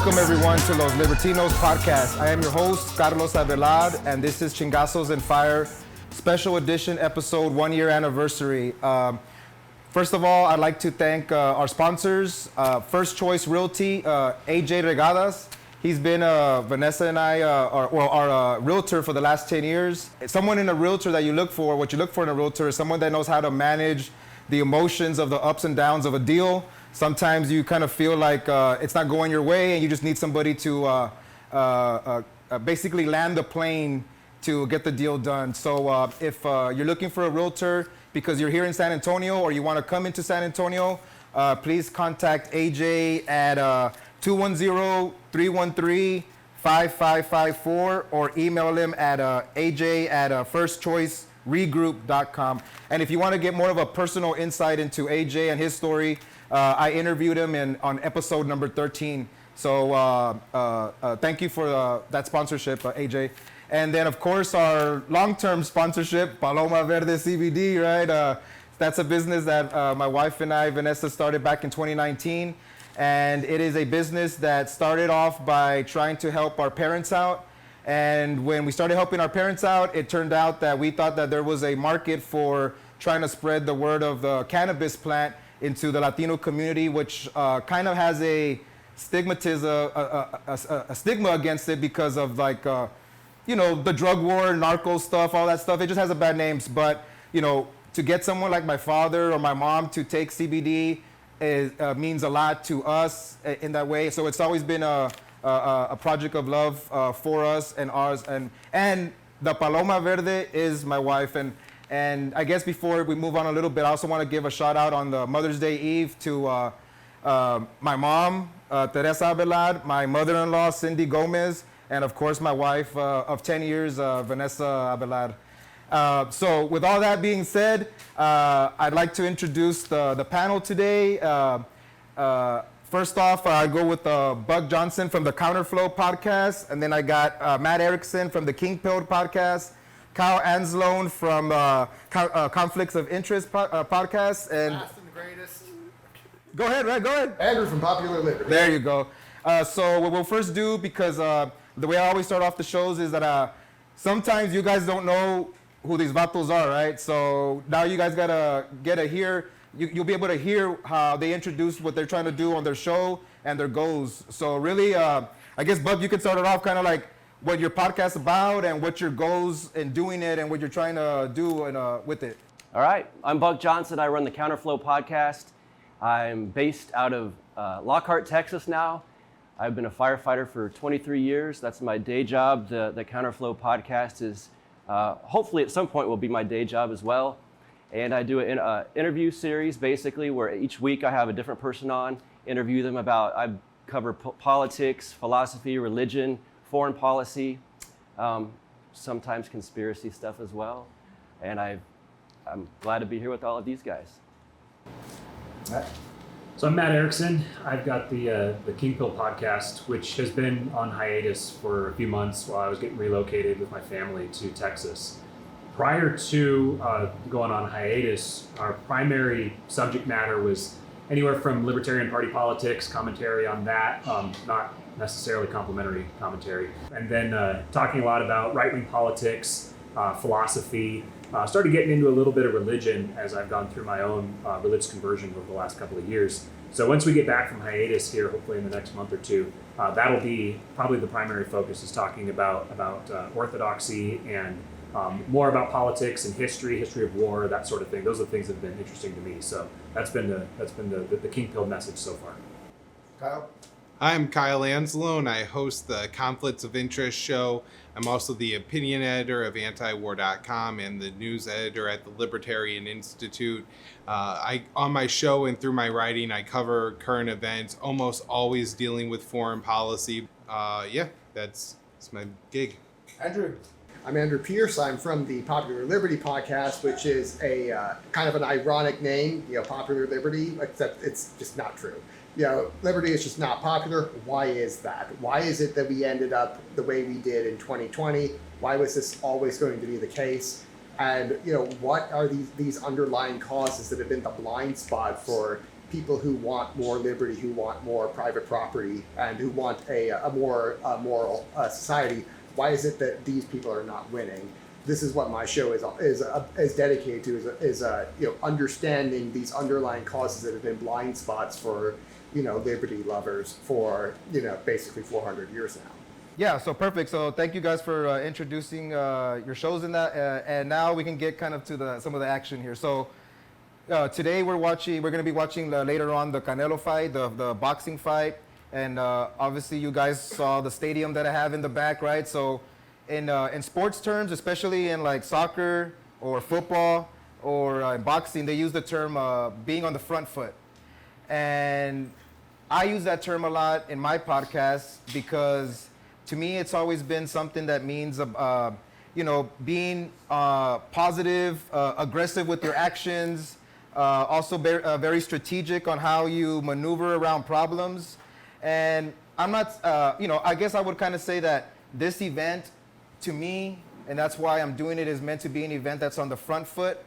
Welcome everyone to Los Libertinos podcast. I am your host, Carlos Abelard, and this is Chingazos and Fire special edition episode 1 year anniversary. First of all, I'd like to thank our sponsors, First Choice Realty, AJ Regadas. He's been Vanessa and I, our realtor for the last 10 years. Someone in a realtor that you look for, what you look for in a realtor is someone that knows how to manage the emotions of the ups and downs of a deal. Sometimes you kind of feel like it's not going your way and you just need somebody to basically land the plane to get the deal done. So if you're looking for a realtor because you're here in San Antonio or you want to come into San Antonio, please contact AJ at 210-313-5554 or email him at aj@firstchoiceregroup.com. And if you want to get more of a personal insight into AJ and his story, I interviewed him on episode number 13. So thank you for that sponsorship, AJ. And then, of course, our long-term sponsorship, Paloma Verde CBD, right? That's a business that my wife and I, Vanessa, started back in 2019. And it is a business that started off by trying to help our parents out. And when we started helping our parents out, it turned out that we thought that there was a market for trying to spread the word of the cannabis plant into the Latino community, which kind of has a stigma against it because of the drug war, narco stuff, all that stuff. It just has a bad name. But, to get someone like my father or my mom to take CBD means a lot to us in that way. So it's always been a project of love for us and ours. And the Paloma Verde is my wife. And I guess before we move on a little bit, I also want to give a shout out on the Mother's Day Eve to my mom, Teresa Abelard, my mother-in-law, Cindy Gomez, and of course my wife of 10 years, Vanessa Abelard. So with all that being said, I'd like to introduce the panel today. First off, I go with Buck Johnson from the Counterflow podcast, and then I got Matt Erickson from the King Pill podcast, Kyle Anzalone from Conflicts of Interest podcast, and Last and the greatest. Go ahead. Andrew from Popular Liberty. There you go. So what we'll first do, because the way I always start off the shows is that sometimes you guys don't know who these vatos are, right? So now you guys gotta hear. You'll be able to hear how they introduce what they're trying to do on their show and their goals. So really, I guess, Buck, you could start it off kind of like what your podcast's about and what your goals in doing it and what you're trying to do with it. All right, I'm Buck Johnson. I run the Counterflow podcast. I'm based out of Lockhart, Texas now. I've been a firefighter for 23 years. That's my day job. The Counterflow podcast is hopefully at some point will be my day job as well. And I do an interview series basically where each week I have a different person on, interview them about, I cover politics, philosophy, religion, foreign policy, sometimes conspiracy stuff as well. And I'm glad to be here with all of these guys. So I'm Matt Erickson. I've got the King Pill podcast, which has been on hiatus for a few months while I was getting relocated with my family to Texas. Prior to going on hiatus, our primary subject matter was anywhere from Libertarian Party politics, commentary on that, not necessarily complimentary commentary, and then talking a lot about right-wing politics, philosophy. Started getting into a little bit of religion as I've gone through my own religious conversion over the last couple of years. So once we get back from hiatus here, hopefully in the next month or two, that'll be probably the primary focus, is talking about orthodoxy and more about politics and history of war, that sort of thing. Those are the things that have been interesting to me. So that's been the King Pill message so far. Kyle? I'm Kyle Anzalone. I host the Conflicts of Interest show. I'm also the opinion editor of antiwar.com and the news editor at the Libertarian Institute. On my show and through my writing, I cover current events, almost always dealing with foreign policy. That's my gig. Andrew? I'm Andrew Pierce. I'm from the Popular Liberty podcast, which is a kind of an ironic name, Popular Liberty, except it's just not true. Liberty is just not popular. Why is that? Why is it that we ended up the way we did in 2020? Why was this always going to be the case? And what are these underlying causes that have been the blind spot for people who want more liberty, who want more private property, and who want a more moral society. Why is it that these people are not winning? This is what my show is dedicated to, is understanding these underlying causes that have been blind spots for liberty lovers for basically 400 years now. Yeah, so perfect. So thank you guys for introducing your shows in that, and now we can get kind of to some of the action here. So today we're going to be watching later on the Canelo fight, the boxing fight, and obviously you guys saw the stadium that I have in the back, right? So in sports terms, especially in like soccer or football or boxing, they use the term being on the front foot, and I use that term a lot in my podcast because to me, it's always been something that means, being positive, aggressive with your actions, also very strategic on how you maneuver around problems. And I'm not, I guess I would kind of say that this event, to me, and that's why I'm doing it, is meant to be an event that's on the front foot.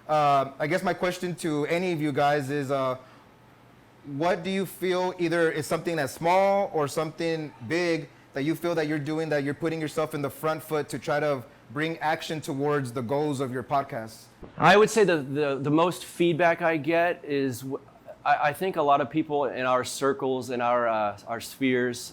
I guess my question to any of you guys is, what do you feel either is something that's small or something big that you feel that you're doing, that you're putting yourself in the front foot to try to bring action towards the goals of your podcast? I would say the most feedback I get is, I think a lot of people in our circles, in our spheres,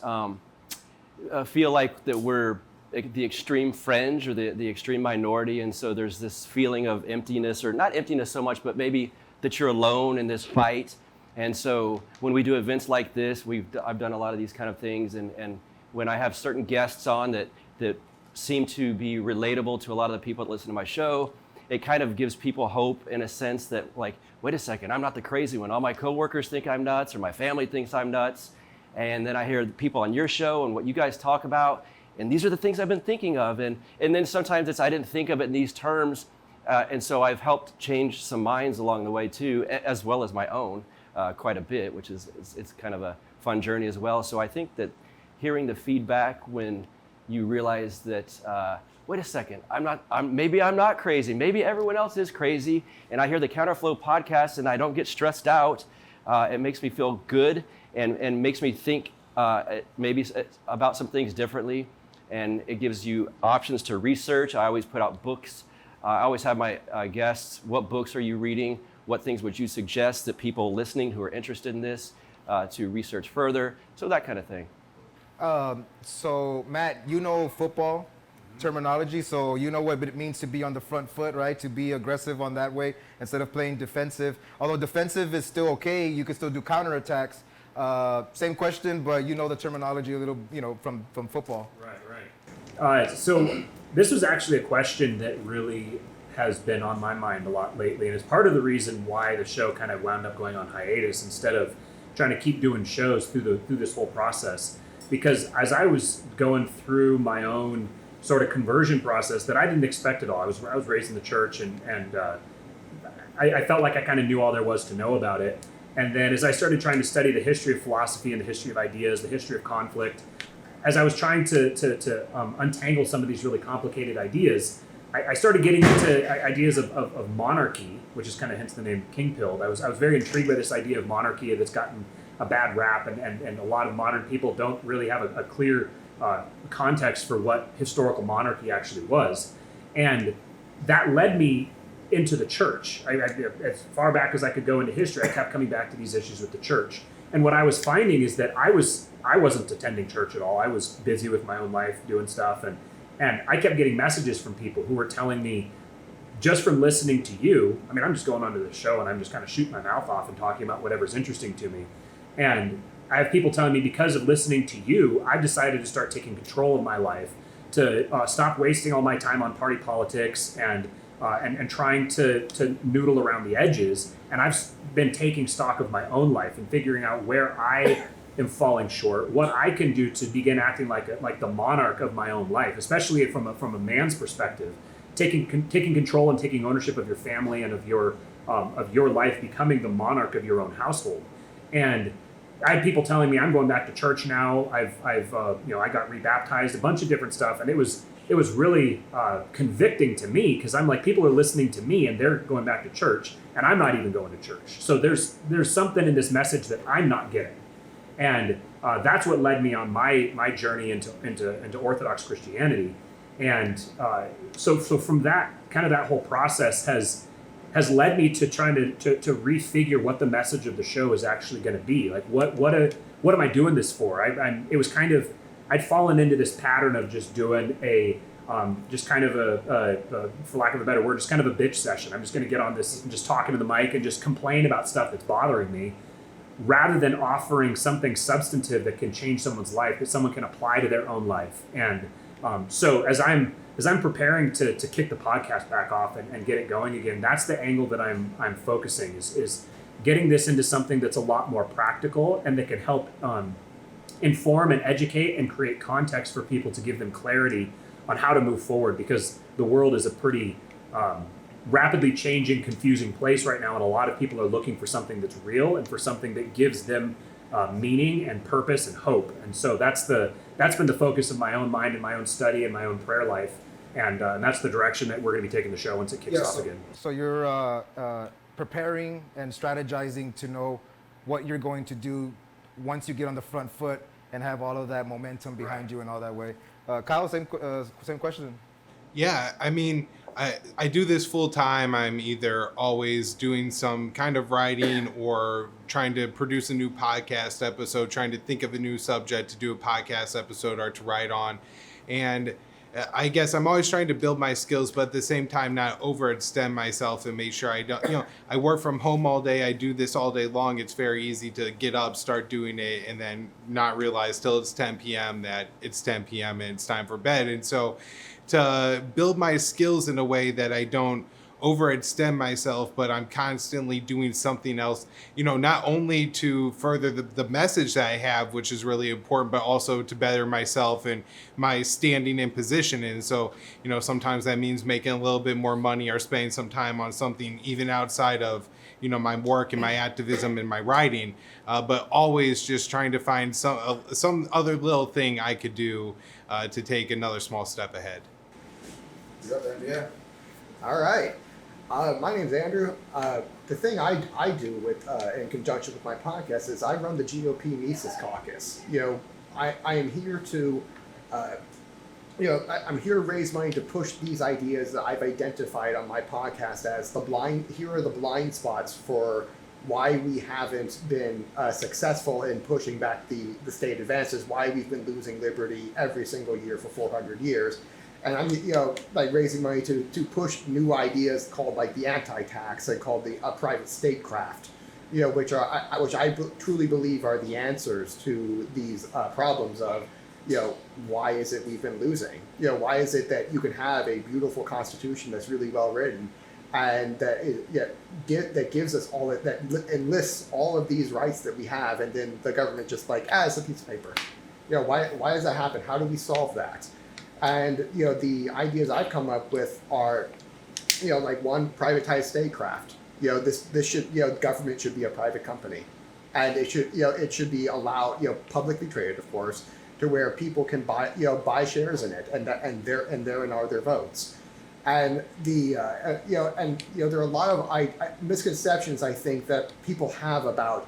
feel like that we're the extreme fringe or the extreme minority, and so there's this feeling of emptiness, or not emptiness so much, but maybe that you're alone in this fight. And so when we do events like this, I've done a lot of these kind of things, and when I have certain guests on that seem to be relatable to a lot of the people that listen to my show, it kind of gives people hope in a sense that, like, wait a second, I'm not the crazy one. All my coworkers think I'm nuts, or my family thinks I'm nuts. And then I hear the people on your show and what you guys talk about, and these are the things I've been thinking of. And then sometimes I didn't think of it in these terms, and so I've helped change some minds along the way too, as well as my own, quite a bit, which is it's kind of a fun journey as well. So I think that hearing the feedback when you realize that, wait a second, maybe I'm not crazy. Maybe everyone else is crazy. And I hear the Counterflow podcast and I don't get stressed out. It makes me feel good and makes me think maybe about some things differently. And it gives you options to research. I always put out books. I always have my guests, what books are you reading? What things would you suggest that people listening who are interested in this to research further? So that kind of thing. So Matt, football terminology, so you know what it means to be on the front foot, right? To be aggressive on that way instead of playing defensive. Although defensive is still okay, you can still do counterattacks. Same question, but the terminology a little, from football. Right. So this was actually a question that really has been on my mind a lot lately, and it's part of the reason why the show kind of wound up going on hiatus instead of trying to keep doing shows through this whole process. Because as I was going through my own sort of conversion process that I didn't expect at all, I was raised in the church, and I felt like I kind of knew all there was to know about it. And then as I started trying to study the history of philosophy and the history of ideas, the history of conflict, as I was trying to untangle some of these really complicated ideas, I started getting into ideas of monarchy, which is kind of hence the name King Pilled. I was very intrigued by this idea of monarchy that's gotten a bad rap, and a lot of modern people don't really have a clear context for what historical monarchy actually was. And that led me into the church. As far back as I could go into history, I kept coming back to these issues with the church. And what I was finding is that I wasn't attending church at all. I was busy with my own life, doing stuff, and I kept getting messages from people who were telling me, just from listening to you, I'm just going onto the show and I'm just kind of shooting my mouth off and talking about whatever's interesting to me. And I have people telling me, because of listening to you, I've decided to start taking control of my life, to stop wasting all my time on party politics and trying to noodle around the edges. And I've been taking stock of my own life and figuring out where I am falling short, what I can do to begin acting like the monarch of my own life, especially from a man's perspective, taking control and taking ownership of your family and of your life, becoming the monarch of your own household. And I had people telling me I'm going back to church now. I've I got rebaptized, a bunch of different stuff, and it was really convicting to me, because I'm like, people are listening to me and they're going back to church, and I'm not even going to church. So there's something in this message that I'm not getting, and that's what led me on my journey into Orthodox Christianity. And so from that kind of that whole process has led me to trying to refigure what the message of the show is actually going to be. Like, what am I doing this for? It was kind of, I'd fallen into this pattern of just doing just kind of a, for lack of a better word, just kind of a bitch session. I'm just going to get on this and just talking to the mic and just complain about stuff that's bothering me, rather than offering something substantive that can change someone's life, that someone can apply to their own life. And so as I'm preparing to kick the podcast back off and get it going again, that's the angle that I'm focusing, is getting this into something that's a lot more practical and that can help inform and educate and create context for people, to give them clarity on how to move forward, because the world is a pretty rapidly changing, confusing place right now, and a lot of people are looking for something that's real and for something that gives them meaning and purpose and hope. And so that's been the focus of my own mind and my own study and my own prayer life, and that's the direction that we're going to be taking the show once it kicks off again. So you're preparing and strategizing to know what you're going to do once you get on the front foot and have all of that momentum behind you and all that way. Kyle, same question. Yeah, I mean, I do this full time. I'm either always doing some kind of writing or trying to produce a new podcast episode, trying to think of a new subject to do a podcast episode or to write on. And I guess I'm always trying to build my skills, but at the same time, not overextend myself and make sure I don't, I work from home all day. I do this all day long. It's very easy to get up, start doing it, and then not realize till it's 10 p.m. that it's 10 p.m. and it's time for bed. And so to build my skills in a way that I don't overextend myself, but I'm constantly doing something else, not only to further the message that I have, which is really important, but also to better myself and my standing and position. And so, sometimes that means making a little bit more money or spending some time on something even outside of, my work and my activism and my writing, but always just trying to find some other little thing I could do to take another small step ahead. Yeah. All right. My name's Andrew. The thing I do with in conjunction with my podcast is I run the GOP Mises Caucus. I am here to, I'm here to raise money to push these ideas that I've identified on my podcast as here are the blind spots for why we haven't been successful in pushing back the state advances, why we've been losing liberty every single year for 400 years. And I'm, raising money to push new ideas called the anti-tax and called the private statecraft, which I truly believe are the answers to these problems of, why is it we've been losing? Why is it that you can have a beautiful constitution that's really well written, and that gives us all that enlists all of these rights that we have, and then the government just it's a piece of paper. Why does that happen? How do we solve that? And the ideas I've come up with are, one, privatized statecraft. This should government should be a private company, and it should be allowed publicly traded, of course, to where people can buy shares in it, and therein are their votes. And there are a lot of misconceptions I think that people have about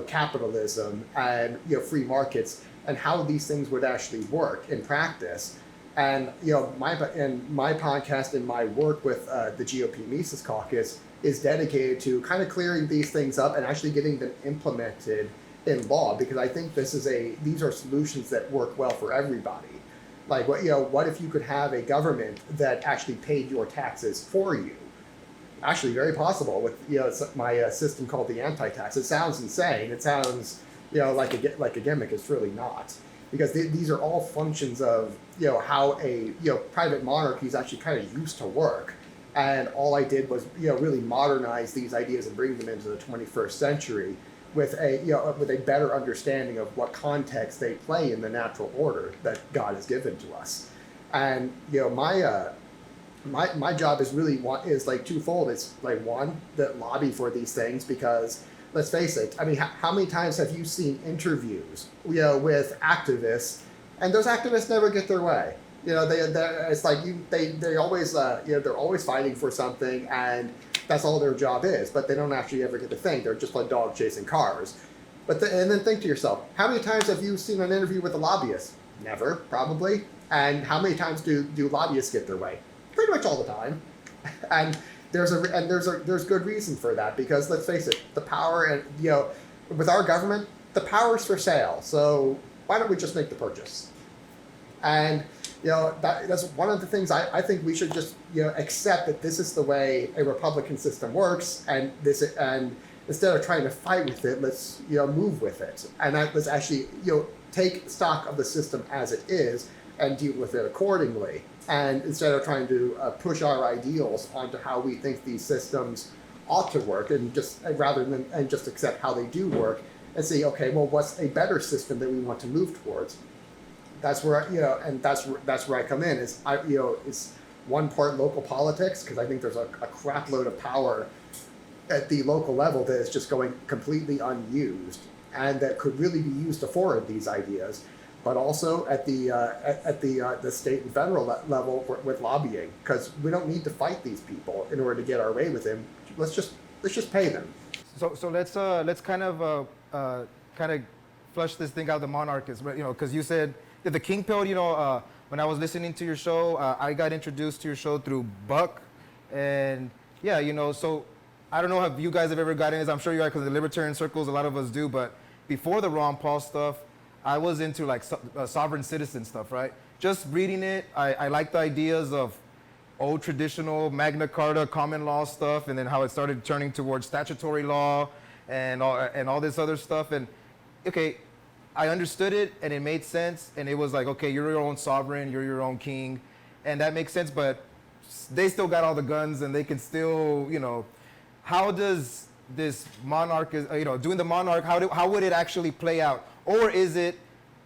capitalism and free markets and how these things would actually work in practice. And my podcast and my work with the GOP Mises Caucus is dedicated to kind of clearing these things up and actually getting them implemented in law, because I think these are solutions that work well for everybody. What if you could have a government that actually paid your taxes for you? Actually, very possible with my system called the anti-tax. It sounds insane. It sounds like a gimmick. It's really not. Because these are all functions of how a private monarchy is actually kind of used to work, and all I did was really modernize these ideas and bring them into the 21st century with a better understanding of what context they play in the natural order that God has given to us. And my job is really twofold. It's one, that lobby for these things, because let's face it. I mean, how many times have you seen interviews, with activists, and those activists never get their way? It's like they always, they're always fighting for something, and that's all their job is. But they don't actually ever get to think. They're just like dogs chasing cars. And then think to yourself, how many times have you seen an interview with a lobbyist? Never, probably. And how many times do lobbyists get their way? Pretty much all the time. And there's good reason for that, because let's face it, the power and with our government, the power's for sale. So why don't we just make the purchase? And that's one of the things I think we should just accept, that this is the way a Republican system works, and instead of trying to fight with it, let's move with it, and let's actually take stock of the system as it is and deal with it accordingly. And instead of trying to push our ideals onto how we think these systems ought to work, and just accept how they do work, and say, okay, well, what's a better system that we want to move towards? That's where and that's where I come in. It's one part local politics, because I think there's a crap load of power at the local level that is just going completely unused, and that could really be used to forward these ideas. But also at the state and federal level with lobbying, because we don't need to fight these people in order to get our way with them. Let's just pay them. So let's kind of flush this thing out, the monarchists, because you said that the king pill. When I was listening to your show, I got introduced to your show through Buck, and so I don't know if you guys have ever gotten this. I'm sure you are, because the libertarian circles, a lot of us do. But before the Ron Paul stuff, I was into like sovereign citizen stuff, right? Just reading it, I like the ideas of old traditional Magna Carta common law stuff, and then how it started turning towards statutory law and all this other stuff. And okay, I understood it, and it made sense, and it was like, okay, you're your own sovereign, you're your own king, and that makes sense. But they still got all the guns, and they can still, how does this monarch, doing the monarch, how would it actually play out? Or is it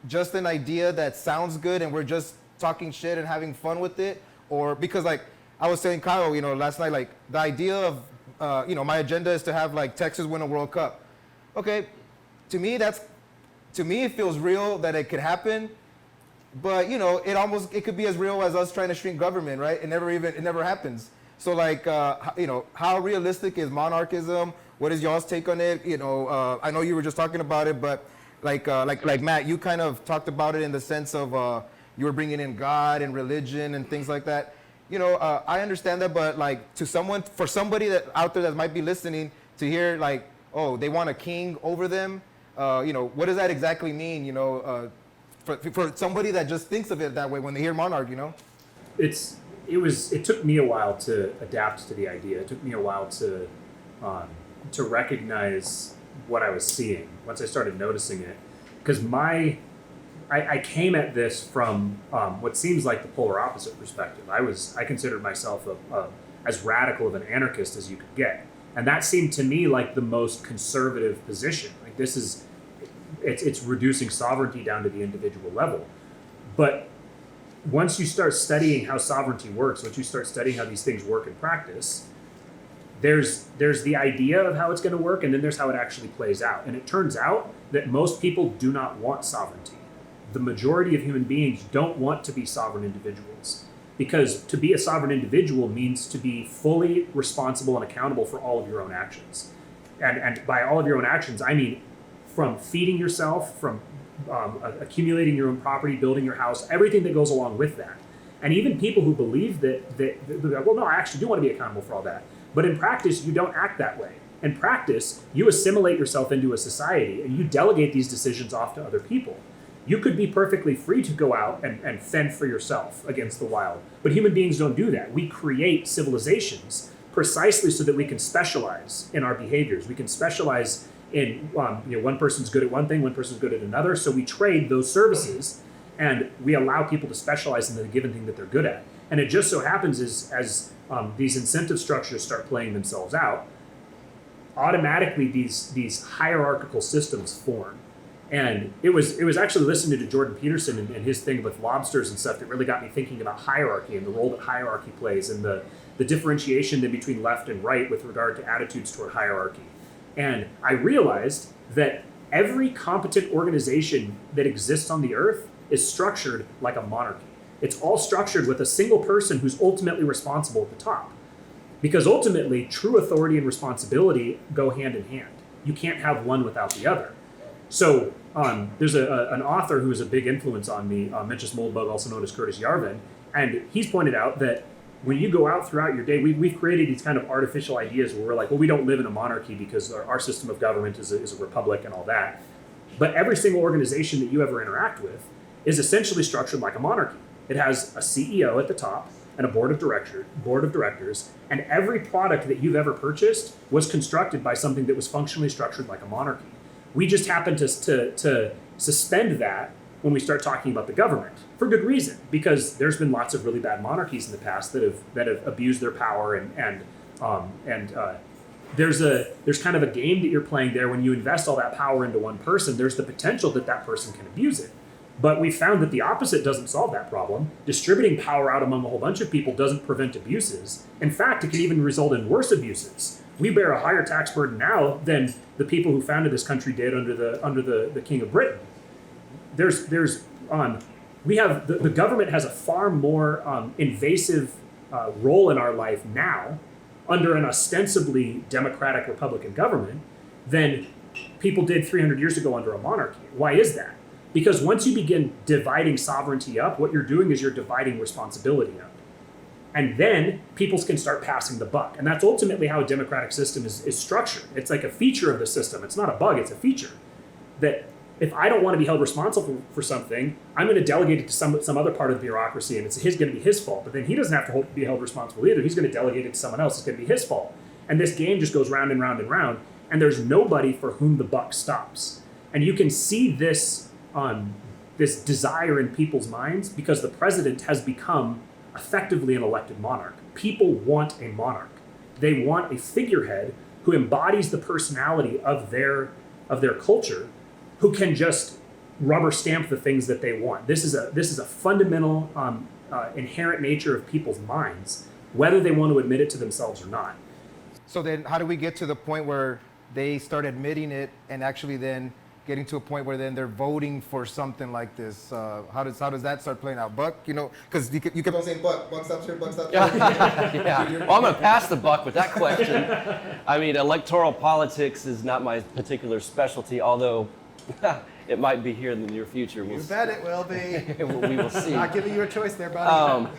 just an idea that sounds good and we're just talking shit and having fun with it? Or because like I was saying, Kyle, last night, like the idea of, my agenda is to have like Texas win a World Cup. Okay, to me it feels real that it could happen, but it could be as real as us trying to shrink government, right? It never happens. So like, how realistic is monarchism? What is y'all's take on it? I know you were just talking about it, but like Matt, you kind of talked about it in the sense of you were bringing in God and religion and things like that. I understand that, but like for somebody that out there that might be listening to hear like, oh, they want a king over them. What does that exactly mean? For somebody that just thinks of it that way when they hear monarch, It took me a while to adapt to the idea. It took me a while to recognize what I was seeing once I started noticing it, because I came at this from what seems like the polar opposite perspective. I considered myself as radical of an anarchist as you could get, and that seemed to me like the most conservative position. Like it's reducing sovereignty down to the individual level, but once you start studying how sovereignty works, once you start studying how these things work in practice, there's the idea of how it's going to work, and then there's how it actually plays out. And it turns out that most people do not want sovereignty. The majority of human beings don't want to be sovereign individuals, because to be a sovereign individual means to be fully responsible and accountable for all of your own actions. And by all of your own actions, I mean from feeding yourself, from accumulating your own property, building your house, everything that goes along with that. And even people who believe that well, no, I actually do want to be accountable for all that. But in practice, you don't act that way. In practice, you assimilate yourself into a society and you delegate these decisions off to other people. You could be perfectly free to go out and fend for yourself against the wild. But human beings don't do that. We create civilizations precisely so that we can specialize in our behaviors. We can specialize in, one person's good at one thing, one person's good at another. So we trade those services and we allow people to specialize in the given thing that they're good at. And it just so happens as these incentive structures start playing themselves out, automatically these hierarchical systems form. And it was actually listening to Jordan Peterson and his thing with lobsters and stuff that really got me thinking about hierarchy and the role that hierarchy plays and the differentiation then between left and right with regard to attitudes toward hierarchy. And I realized that every competent organization that exists on the earth is structured like a monarchy. It's all structured with a single person who's ultimately responsible at the top. Because ultimately, true authority and responsibility go hand in hand. You can't have one without the other. So there's an author who is a big influence on me, Mencius Moldbug, also known as Curtis Yarvin, and he's pointed out that when you go out throughout your day, we've created these kind of artificial ideas where we're like, well, we don't live in a monarchy because our system of government is a republic and all that. But every single organization that you ever interact with is essentially structured like a monarchy. It has a CEO at the top and a board of directors, and every product that you've ever purchased was constructed by something that was functionally structured like a monarchy. We just happen to suspend that when we start talking about the government for good reason, because there's been lots of really bad monarchies in the past that have abused their power, and there's kind of a game that you're playing there. When you invest all that power into one person, there's the potential that that person can abuse it. But we found that the opposite doesn't solve that problem. Distributing power out among a whole bunch of people doesn't prevent abuses. In fact, it can even result in worse abuses. We bear a higher tax burden now than the people who founded this country did under the King of Britain. We have the government has a far more invasive role in our life now under an ostensibly democratic Republican government than people did 300 years ago under a monarchy. Why is that? Because once you begin dividing sovereignty up, what you're doing is you're dividing responsibility up. And then people can start passing the buck. And that's ultimately how a democratic system is structured. It's like a feature of the system. It's not a bug, it's a feature. That if I don't want to be held responsible for something, I'm going to delegate it to some other part of the bureaucracy, and it's going to be his fault. But then he doesn't have to be held responsible either. He's going to delegate it to someone else. It's going to be his fault. And this game just goes round and round and round, and there's nobody for whom the buck stops. And you can see this desire in people's minds because the president has become effectively an elected monarch. People want a monarch. They want a figurehead who embodies the personality of their culture, who can just rubber stamp the things that they want. This is a fundamental inherent nature of people's minds, whether they want to admit it to themselves or not. So then how do we get to the point where they start admitting it and actually then getting to a point where then they're voting for something like this? How does that start playing out? Buck, because you kept on saying Buck stops here, Buck stops here. Yeah. Well, I'm going to pass the buck with that question. I mean, electoral politics is not my particular specialty, although it might be here in the near future. You bet it will be. We will see. Not giving you a choice there, buddy.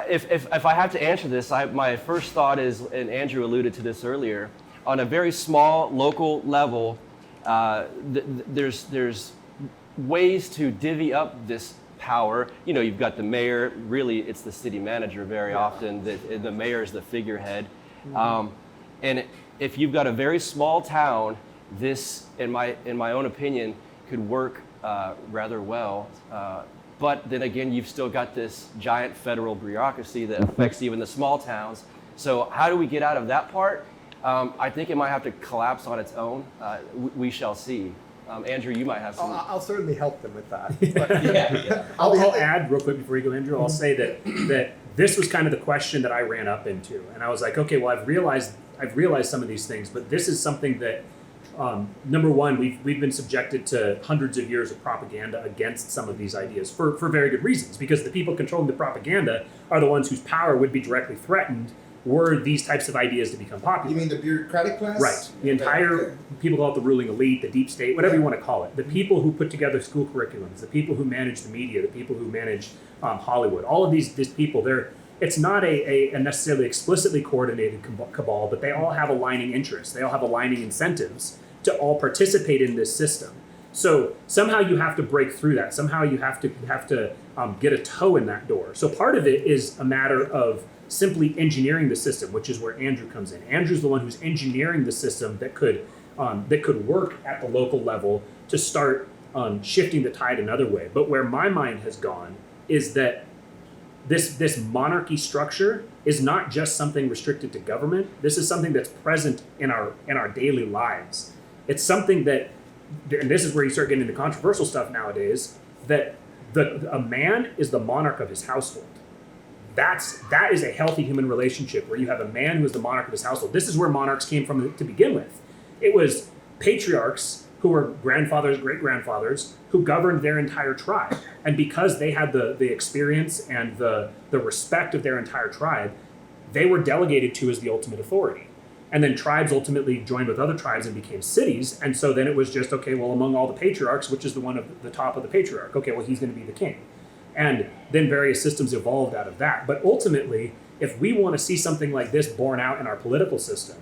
If I have to answer this, my first thought is, and Andrew alluded to this earlier, on a very small local level, there's ways to divvy up this power. You've got the mayor. Really, it's the city manager very often. The mayor is the figurehead. Mm-hmm. And if you've got a very small town, this, in my own opinion, could work rather well. But then again, you've still got this giant federal bureaucracy that affects even the small towns. So how do we get out of that part? I think it might have to collapse on its own. We shall see. Andrew, you might have some. I'll certainly help them with that. But, yeah. I'll add real quick before you go, Andrew. I'll say that this was kind of the question that I ran up into, and I was like, okay, well, I've realized some of these things, but this is something that, number one, we've been subjected to hundreds of years of propaganda against some of these ideas for very good reasons, because the people controlling the propaganda are the ones whose power would be directly threatened were these types of ideas to become popular. You mean the bureaucratic class? Right. The entire, people call it the ruling elite, the deep state, whatever you want to call it. The people who put together school curriculums, the people who manage the media, the people who manage Hollywood, all of these people, it's not a necessarily explicitly coordinated cabal, but they all have aligning interests. They all have aligning incentives to all participate in this system. So somehow you have to break through that. Somehow you have to get a toe in that door. So part of it is a matter of simply engineering the system, which is where Andrew comes in. Andrew's the one who's engineering the system that could work at the local level to start shifting the tide another way. But where my mind has gone is that this monarchy structure is not just something restricted to government. This is something that's present in our daily lives. It's something that, and this is where you start getting into controversial stuff nowadays, that a man is the monarch of his household. that is a healthy human relationship where you have a man who is the monarch of his household. This is where monarchs came from to begin with. It was patriarchs who were grandfathers, great-grandfathers, who governed their entire tribe. And because they had the experience and the respect of their entire tribe, they were delegated to as the ultimate authority. And then tribes ultimately joined with other tribes and became cities. And so then it was just, okay, well, among all the patriarchs, which is the one at the top of the patriarch? Okay, well, he's going to be the king. And then various systems evolved out of that. But ultimately, if we want to see something like this borne out in our political system,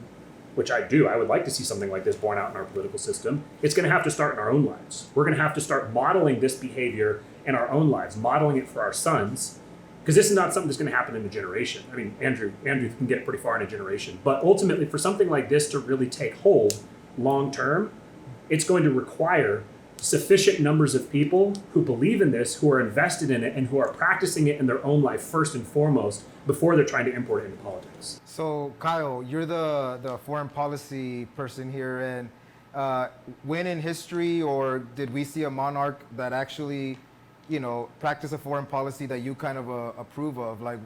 which I do, I would like to see something like this borne out in our political system, it's going to have to start in our own lives. We're going to have to start modeling this behavior in our own lives, modeling it for our sons, because this is not something that's going to happen in a generation. I mean, Andrew can get pretty far in a generation. But ultimately, for something like this to really take hold long term, it's going to require sufficient numbers of people who believe in this, who are invested in it, and who are practicing it in their own life first and foremost before they're trying to import it into politics. So, Kyle, you're the foreign policy person here, and when in history, or did we see a monarch that actually, practice a foreign policy that you kind of approve of? Like,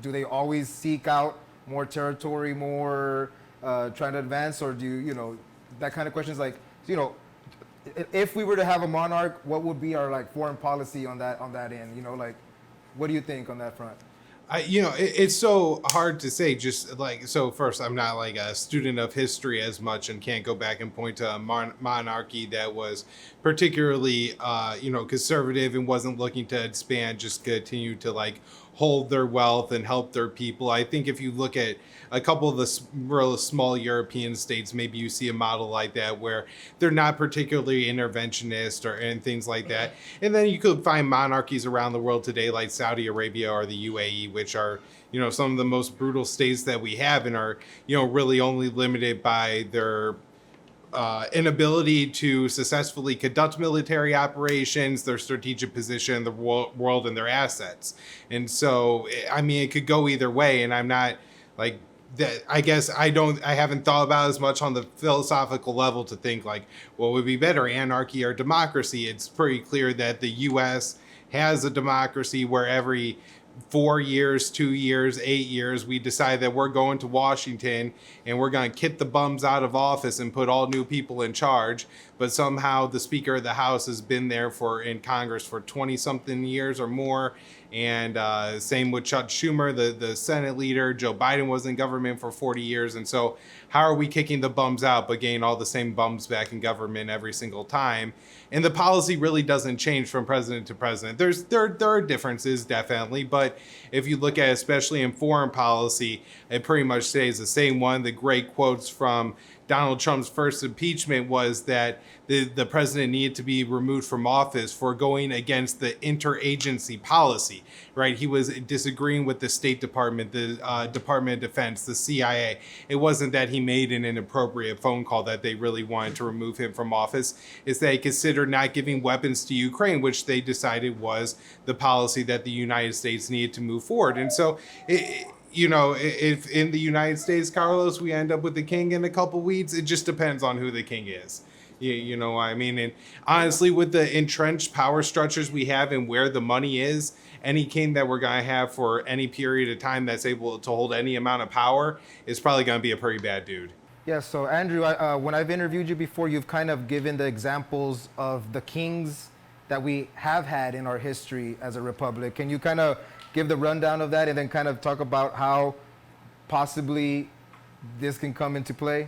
do they always seek out more territory, more trying to advance, or do that kind of questions? Like, if we were to have a monarch, what would be our foreign policy on that end? What do you think on that front? It's so hard to say. So first, I'm not a student of history as much and can't go back and point to a monarchy that was particularly, conservative and wasn't looking to expand, just continue to hold their wealth and help their people. I think if you look at a couple of the real small European states, maybe you see a model like that where they're not particularly interventionist and things like that. And then you could find monarchies around the world today like Saudi Arabia or the UAE, which are, some of the most brutal states that we have and are, really only limited by their inability to successfully conduct military operations, their strategic position in the world, and their assets. And so, I mean, it could go either way. And I'm not that. I guess I haven't thought about as much on the philosophical level to think what would be better, anarchy or democracy. It's pretty clear that the U.S. has a democracy where every 4 years, 2 years, 8 years, we decide that we're going to Washington and we're going to kick the bums out of office and put all new people in charge. But somehow the Speaker of the House has been there in Congress for 20 something years or more. And same with Chuck Schumer, the Senate leader. Joe Biden was in government for 40 years. And so how are we kicking the bums out but getting all the same bums back in government every single time? And the policy really doesn't change from president to president. There are differences, definitely. But if you look at, especially in foreign policy, it pretty much stays the same. One of the great quotes from Donald Trump's first impeachment was that the president needed to be removed from office for going against the interagency policy, right? He was disagreeing with the State Department, the Department of Defense, the CIA. It wasn't that he made an inappropriate phone call that they really wanted to remove him from office. It's that he considered not giving weapons to Ukraine, which they decided was the policy that the United States needed to move forward. And so if in the United States, Carlos, we end up with the king and a couple weeds, it just depends on who the king is. You know what I mean? And honestly, with the entrenched power structures we have and where the money is, any king that we're going to have for any period of time that's able to hold any amount of power is probably going to be a pretty bad dude. Yeah, so Andrew, when I've interviewed you before, you've kind of given the examples of the kings that we have had in our history as a republic. Can you kind of give the rundown of that and then kind of talk about how possibly this can come into play?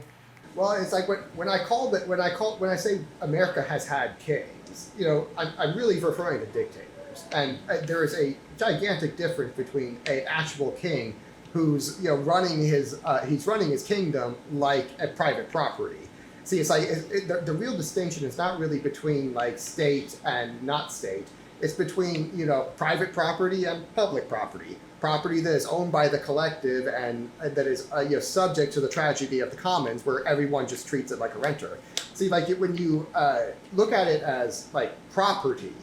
Well, it's like when I say America has had kings, I'm really referring to dictators, and there is a gigantic difference between an actual king who's running his kingdom like a private property. See, it's the real distinction is not really between state and not state. It's between private property and public property. Property that is owned by the collective and that is subject to the tragedy of the commons, where everyone just treats it like a renter. See, when you look at it as property,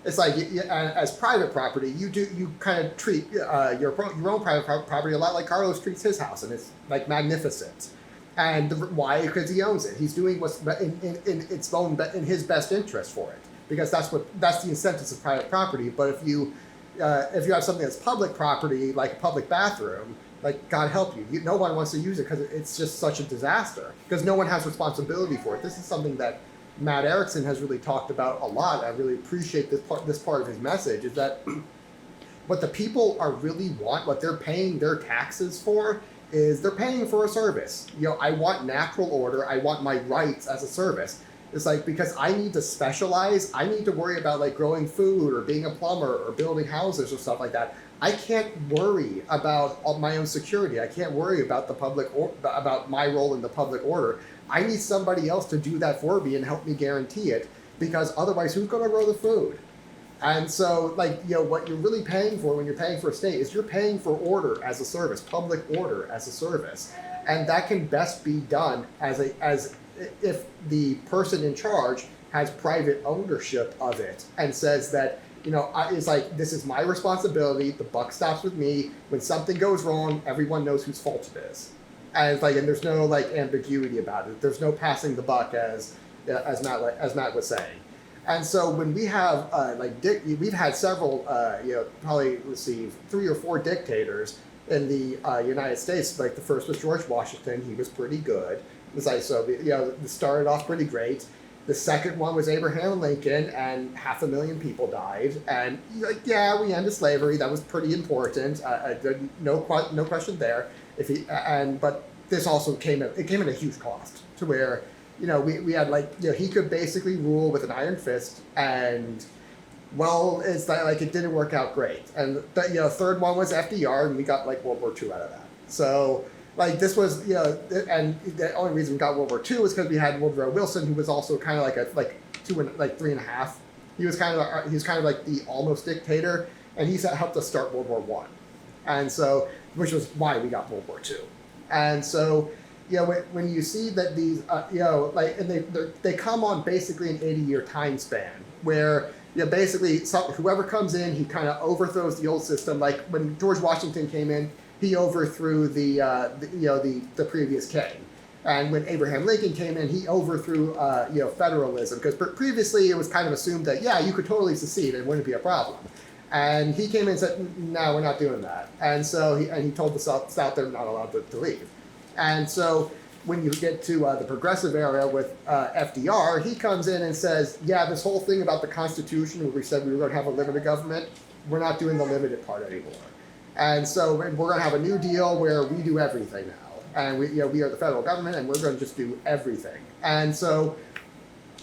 it's as private property, you kind of treat your own private property a lot like Carlos treats his house, and it's magnificent. And why? Because he owns it. He's doing what's in his best interest for it, because that's the incentives of private property. But if you if you have something that's public property, like a public bathroom, like God help you, no one wants to use it because it's just such a disaster because no one has responsibility for it. This is something that Matt Erickson has really talked about a lot. I really appreciate this part of his message is that what the people are really want, what they're paying their taxes for, is they're paying for a service. I want natural order. I want my rights as a service. It's like, because I need to specialize, I need to worry about like growing food or being a plumber or building houses or stuff like that. I can't worry about my own security. I can't worry about about my role in the public order. I need somebody else to do that for me and help me guarantee it, because otherwise who's going to grow the food? And so, like, what you're really paying for when you're paying for a state is you're paying for order as a service, public order as a service. And that can best be done as if the person in charge has private ownership of it and says that, it's like, this is my responsibility, the buck stops with me. When something goes wrong, everyone knows whose fault it is. And it's like, and there's no like ambiguity about it. There's no passing the buck, as Matt was saying. And so when we have we've had several, probably received 3 or 4 dictators in the United States. Like the first was George Washington. He was pretty good. It was like, so it started off pretty great. The second one was Abraham Lincoln, and 500,000 people died. And we ended slavery. That was pretty important. No question there. But this also came at a huge cost to where, we had he could basically rule with an iron fist, and it's like it didn't work out great. And the third one was FDR, and we got like World War II out of that. So this was and the only reason we got World War II was because we had Woodrow Wilson, who was also kind of like 3.5. He was kind of like the almost dictator, and he helped us start World War I, and so which was why we got World War II. And so when you see that these and they come on basically an 80-year time span where basically whoever comes in, he kind of overthrows the old system. Like when George Washington came in, he overthrew the previous king. And when Abraham Lincoln came in, he overthrew federalism, because previously it was kind of assumed that you could totally secede and it wouldn't be a problem. And he came in and said, no, we're not doing that. And so he told the South they're not allowed to leave. And so when you get to the progressive era with FDR, he comes in and says, this whole thing about the Constitution, where we said we were going to have a limited government, we're not doing the limited part anymore. And so we're going to have a new deal where we do everything now. And we are the federal government, and we're going to just do everything. And so,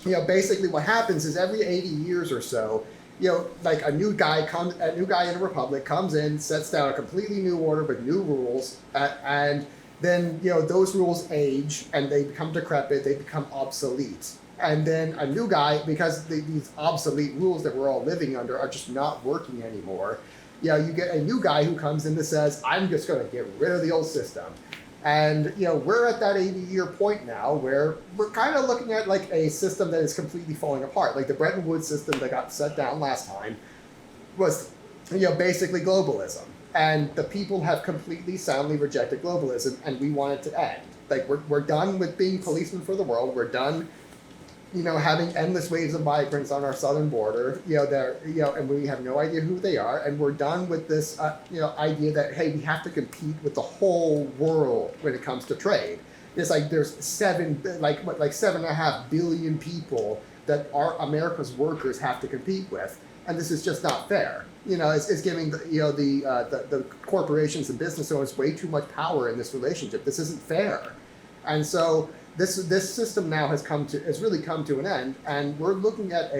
basically what happens is every 80 years or so, like a new guy in a republic comes in, sets down a completely new order with new rules, and then those rules age and they become decrepit, they become obsolete. And then a new guy, because these obsolete rules that we're all living under are just not working anymore, you get a new guy who comes in that says, I'm just going to get rid of the old system. And we're at that 80-year point now where we're kind of looking at like a system that is completely falling apart. Like the Bretton Woods system that got set down last time was basically globalism. And the people have completely soundly rejected globalism, and we want it to end. Like we're done with being policemen for the world. We're done having endless waves of migrants on our southern border, and we have no idea who they are, and we're done with this, idea that, hey, we have to compete with the whole world when it comes to trade. It's like there's 7.5 billion people that America's workers have to compete with, and this is just not fair. It's giving the corporations and business owners way too much power in this relationship. This isn't fair, and so. This system now has really come to an end, and we're looking at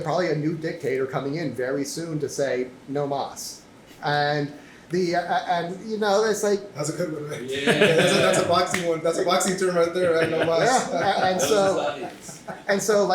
probably a new dictator coming in very soon to say no mas, and it's like that's a good one, right? Yeah, that's a boxing one. That's a boxing term right there, right? No mas. Yeah, and so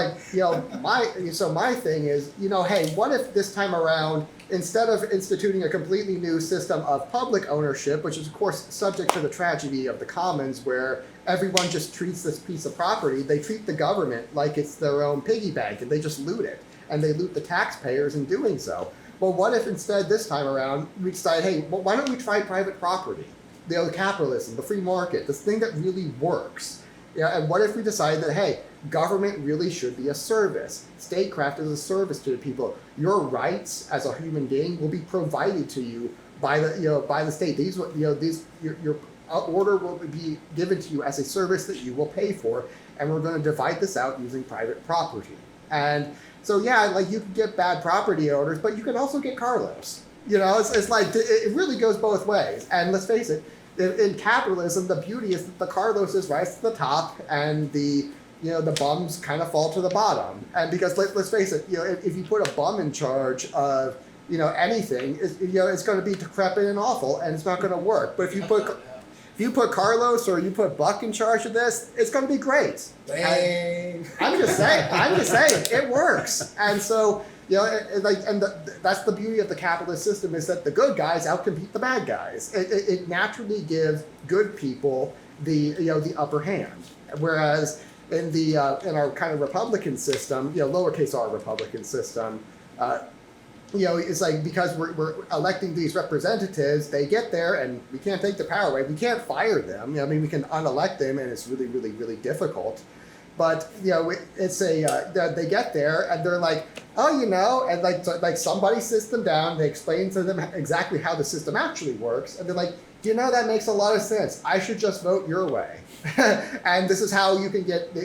my thing is, hey, what if this time around, instead of instituting a completely new system of public ownership, which is of course subject to the tragedy of the commons, where everyone just treats this piece of property, they treat the government like it's their own piggy bank, and they just loot it, and they loot the taxpayers in doing so. Well, what if instead this time around we decide, hey, well, why don't we try private property, the capitalism, the free market, this thing that really works? And what if we decide that, hey, government really should be a service. Statecraft is a service to the people. Your rights as a human being will be provided to you by the state. Your order will be given to you as a service that you will pay for, and we're going to divide this out using private property. And so yeah, like you can get bad property owners, but you can also get Carlos. It's like it really goes both ways. And let's face it, in capitalism, the beauty is that the Carlos is rise to the top, and the bums kind of fall to the bottom. And because let's face it, if you put a bum in charge of anything, it's going to be decrepit and awful, and it's not going to work. But if you put Carlos or you put Buck in charge of this, it's going to be great. Dang. I'm just saying, it works. And so, that's the beauty of the capitalist system, is that the good guys outcompete the bad guys. It naturally gives good people the upper hand. Whereas in our kind of Republican system, lowercase r Republican system, it's like, because we're electing these representatives, they get there and we can't take the power away. We can't fire them. We can unelect them, and it's really, really, really difficult. But it's they get there and they're like, and like somebody sits them down. They explain to them exactly how the system actually works, and they're like, that makes a lot of sense. I should just vote your way. And this is how you can get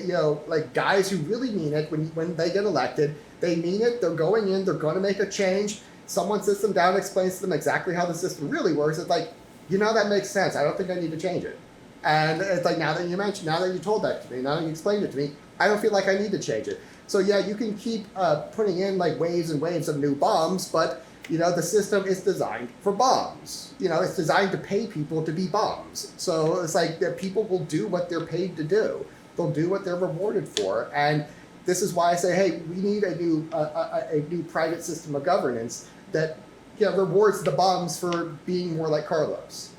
like guys who really mean it when they get elected. They mean it. They're going in. They're going to make a change. Someone sits them down, explains to them exactly how the system really works. It's like, that makes sense. I don't think I need to change it. And it's like, now that you told that to me, now that you explained it to me, I don't feel like I need to change it. So yeah, you can keep putting in like waves and waves of new bums, but the system is designed for bums. It's designed to pay people to be bums. So it's like that people will do what they're paid to do. They'll do what they're rewarded for. And this is why I say, hey, we need a new private system of governance that rewards the bums for being more like Carlos.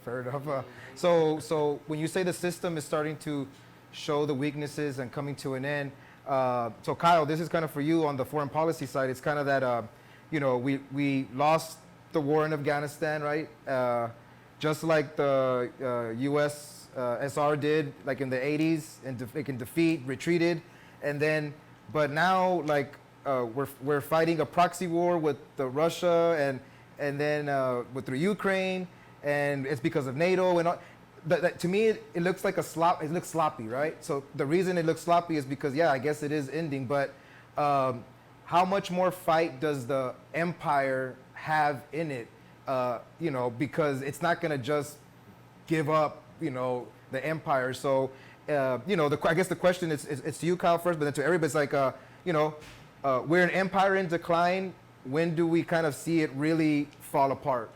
Fair enough. So when you say the system is starting to show the weaknesses and coming to an end, so Kyle, this is kind of for you on the foreign policy side. It's kind of that, we lost the war in Afghanistan, right? Just like the USSR did, like in the 80s, and it can defeat, retreated, and then, but now like we're fighting a proxy war with Russia and then through Ukraine, and it's because of NATO and all. To me, it looks like it looks sloppy, right? So the reason it looks sloppy is because, I guess it is ending, but how much more fight does the empire have in it? Because it's not going to just give up, the empire. So, I guess the question is to you, Kyle, first, but then to everybody, it's like, we're an empire in decline. When do we kind of see it really fall apart?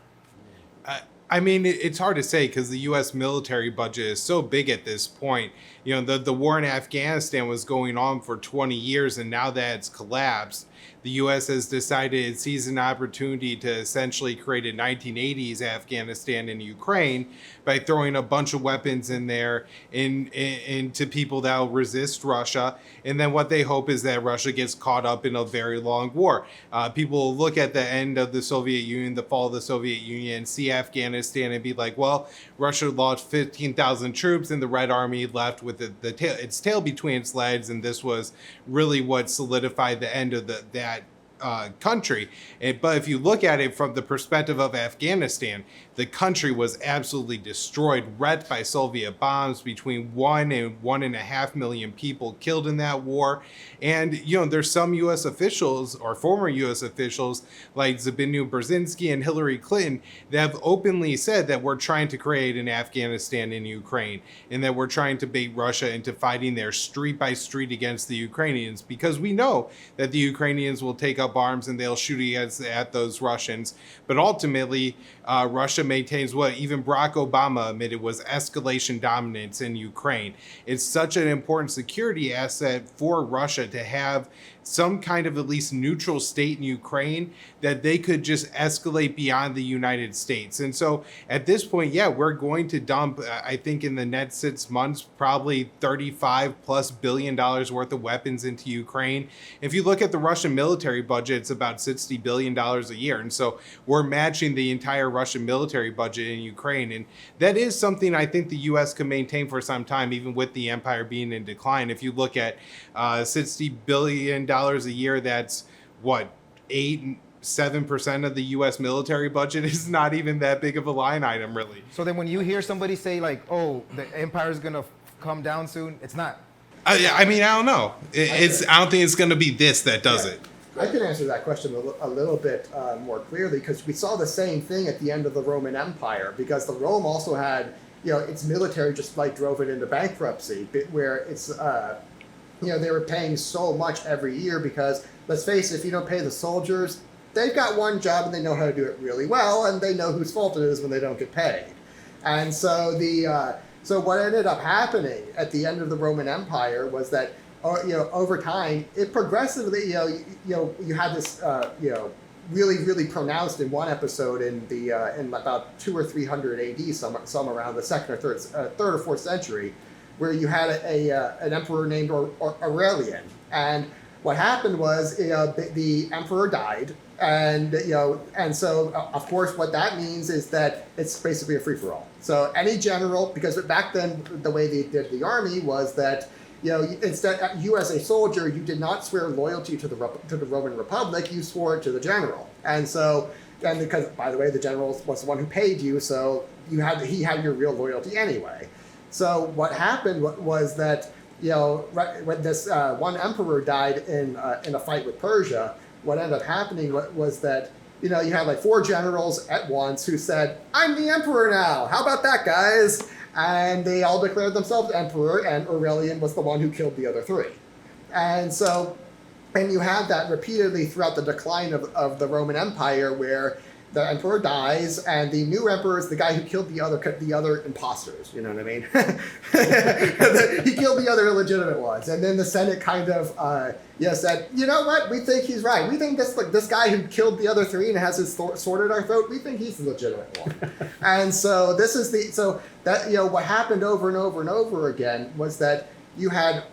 It's hard to say because the U.S. military budget is so big at this point. The war in Afghanistan was going on for 20 years, and now that it's collapsed, the U.S. has decided it sees an opportunity to essentially create a 1980s Afghanistan and Ukraine by throwing a bunch of weapons in there into people that will resist Russia. And then what they hope is that Russia gets caught up in a very long war. People look at the end of the Soviet Union, the fall of the Soviet Union, see Afghanistan and be like, well, Russia lost 15,000 troops and the Red Army left with its tail between its legs. And this was really what solidified the end of that country. But if you look at it from the perspective of Afghanistan, the country was absolutely destroyed, wrecked by Soviet bombs, between 1 and 1.5 million people killed in that war. And, there's some U.S. officials or former U.S. officials like Zbigniew Brzezinski and Hillary Clinton that have openly said that we're trying to create an Afghanistan in Ukraine and that we're trying to bait Russia into fighting there street by street against the Ukrainians, because we know that the Ukrainians will take up arms and they'll shoot at those Russians. But ultimately, Russia maintains what even Barack Obama admitted was escalation dominance in Ukraine. It's such an important security asset for Russia to have some kind of at least neutral state in Ukraine, that they could just escalate beyond the United States. And so at this point, yeah, we're going to dump, I think in the next 6 months, probably $35+ billion worth of weapons into Ukraine. If you look at the Russian military budget, it's about $60 billion a year. And so we're matching the entire Russian military budget in Ukraine. And that is something I think the U.S. can maintain for some time, even with the empire being in decline. If you look at $60 billion a year, that's what, 7% of the U.S. military budget is not even that big of a line item, really. So then when you hear somebody say like, oh, the empire's going to come down soon, it's not. I mean, I don't know. I don't think it's going to be this that does it. I can answer that question a little bit more clearly, because we saw the same thing at the end of the Roman Empire, because the Rome also had, its military just like drove it into bankruptcy, where it's, they were paying so much every year because, let's face it, if you don't pay the soldiers, they've got one job and they know how to do it really well, and they know whose fault it is when they don't get paid. And so so what ended up happening at the end of the Roman Empire was that, over time, it progressively, you had this, really, really pronounced in one episode in about 200 or 300 AD, some around the second or third or fourth century, where you had an emperor named Aurelian. And what happened was, the emperor died, and so of course what that means is that it's basically a free-for-all. So any general, because back then the way they did the army was that, instead, you as a soldier, you did not swear loyalty to the Roman Republic, you swore it to the general. And because, by the way, the general was the one who paid you, so he had your real loyalty anyway. So what happened was that, when this one emperor died in a fight with Persia, what ended up happening was that, you had like 4 generals at once who said, "I'm the emperor now. How about that, guys?" And they all declared themselves emperor, and Aurelian was the one who killed the other 3. And you have that repeatedly throughout the decline of the Roman Empire, where the emperor dies, and the new emperor is the guy who killed the other imposters. You know what I mean? He killed the other illegitimate ones, and then the Senate kind of said, "You know what? We think he's right. We think this guy who killed the other 3 and has his sword at our throat. We think he's the legitimate one." And so what happened over and over and over again was that you had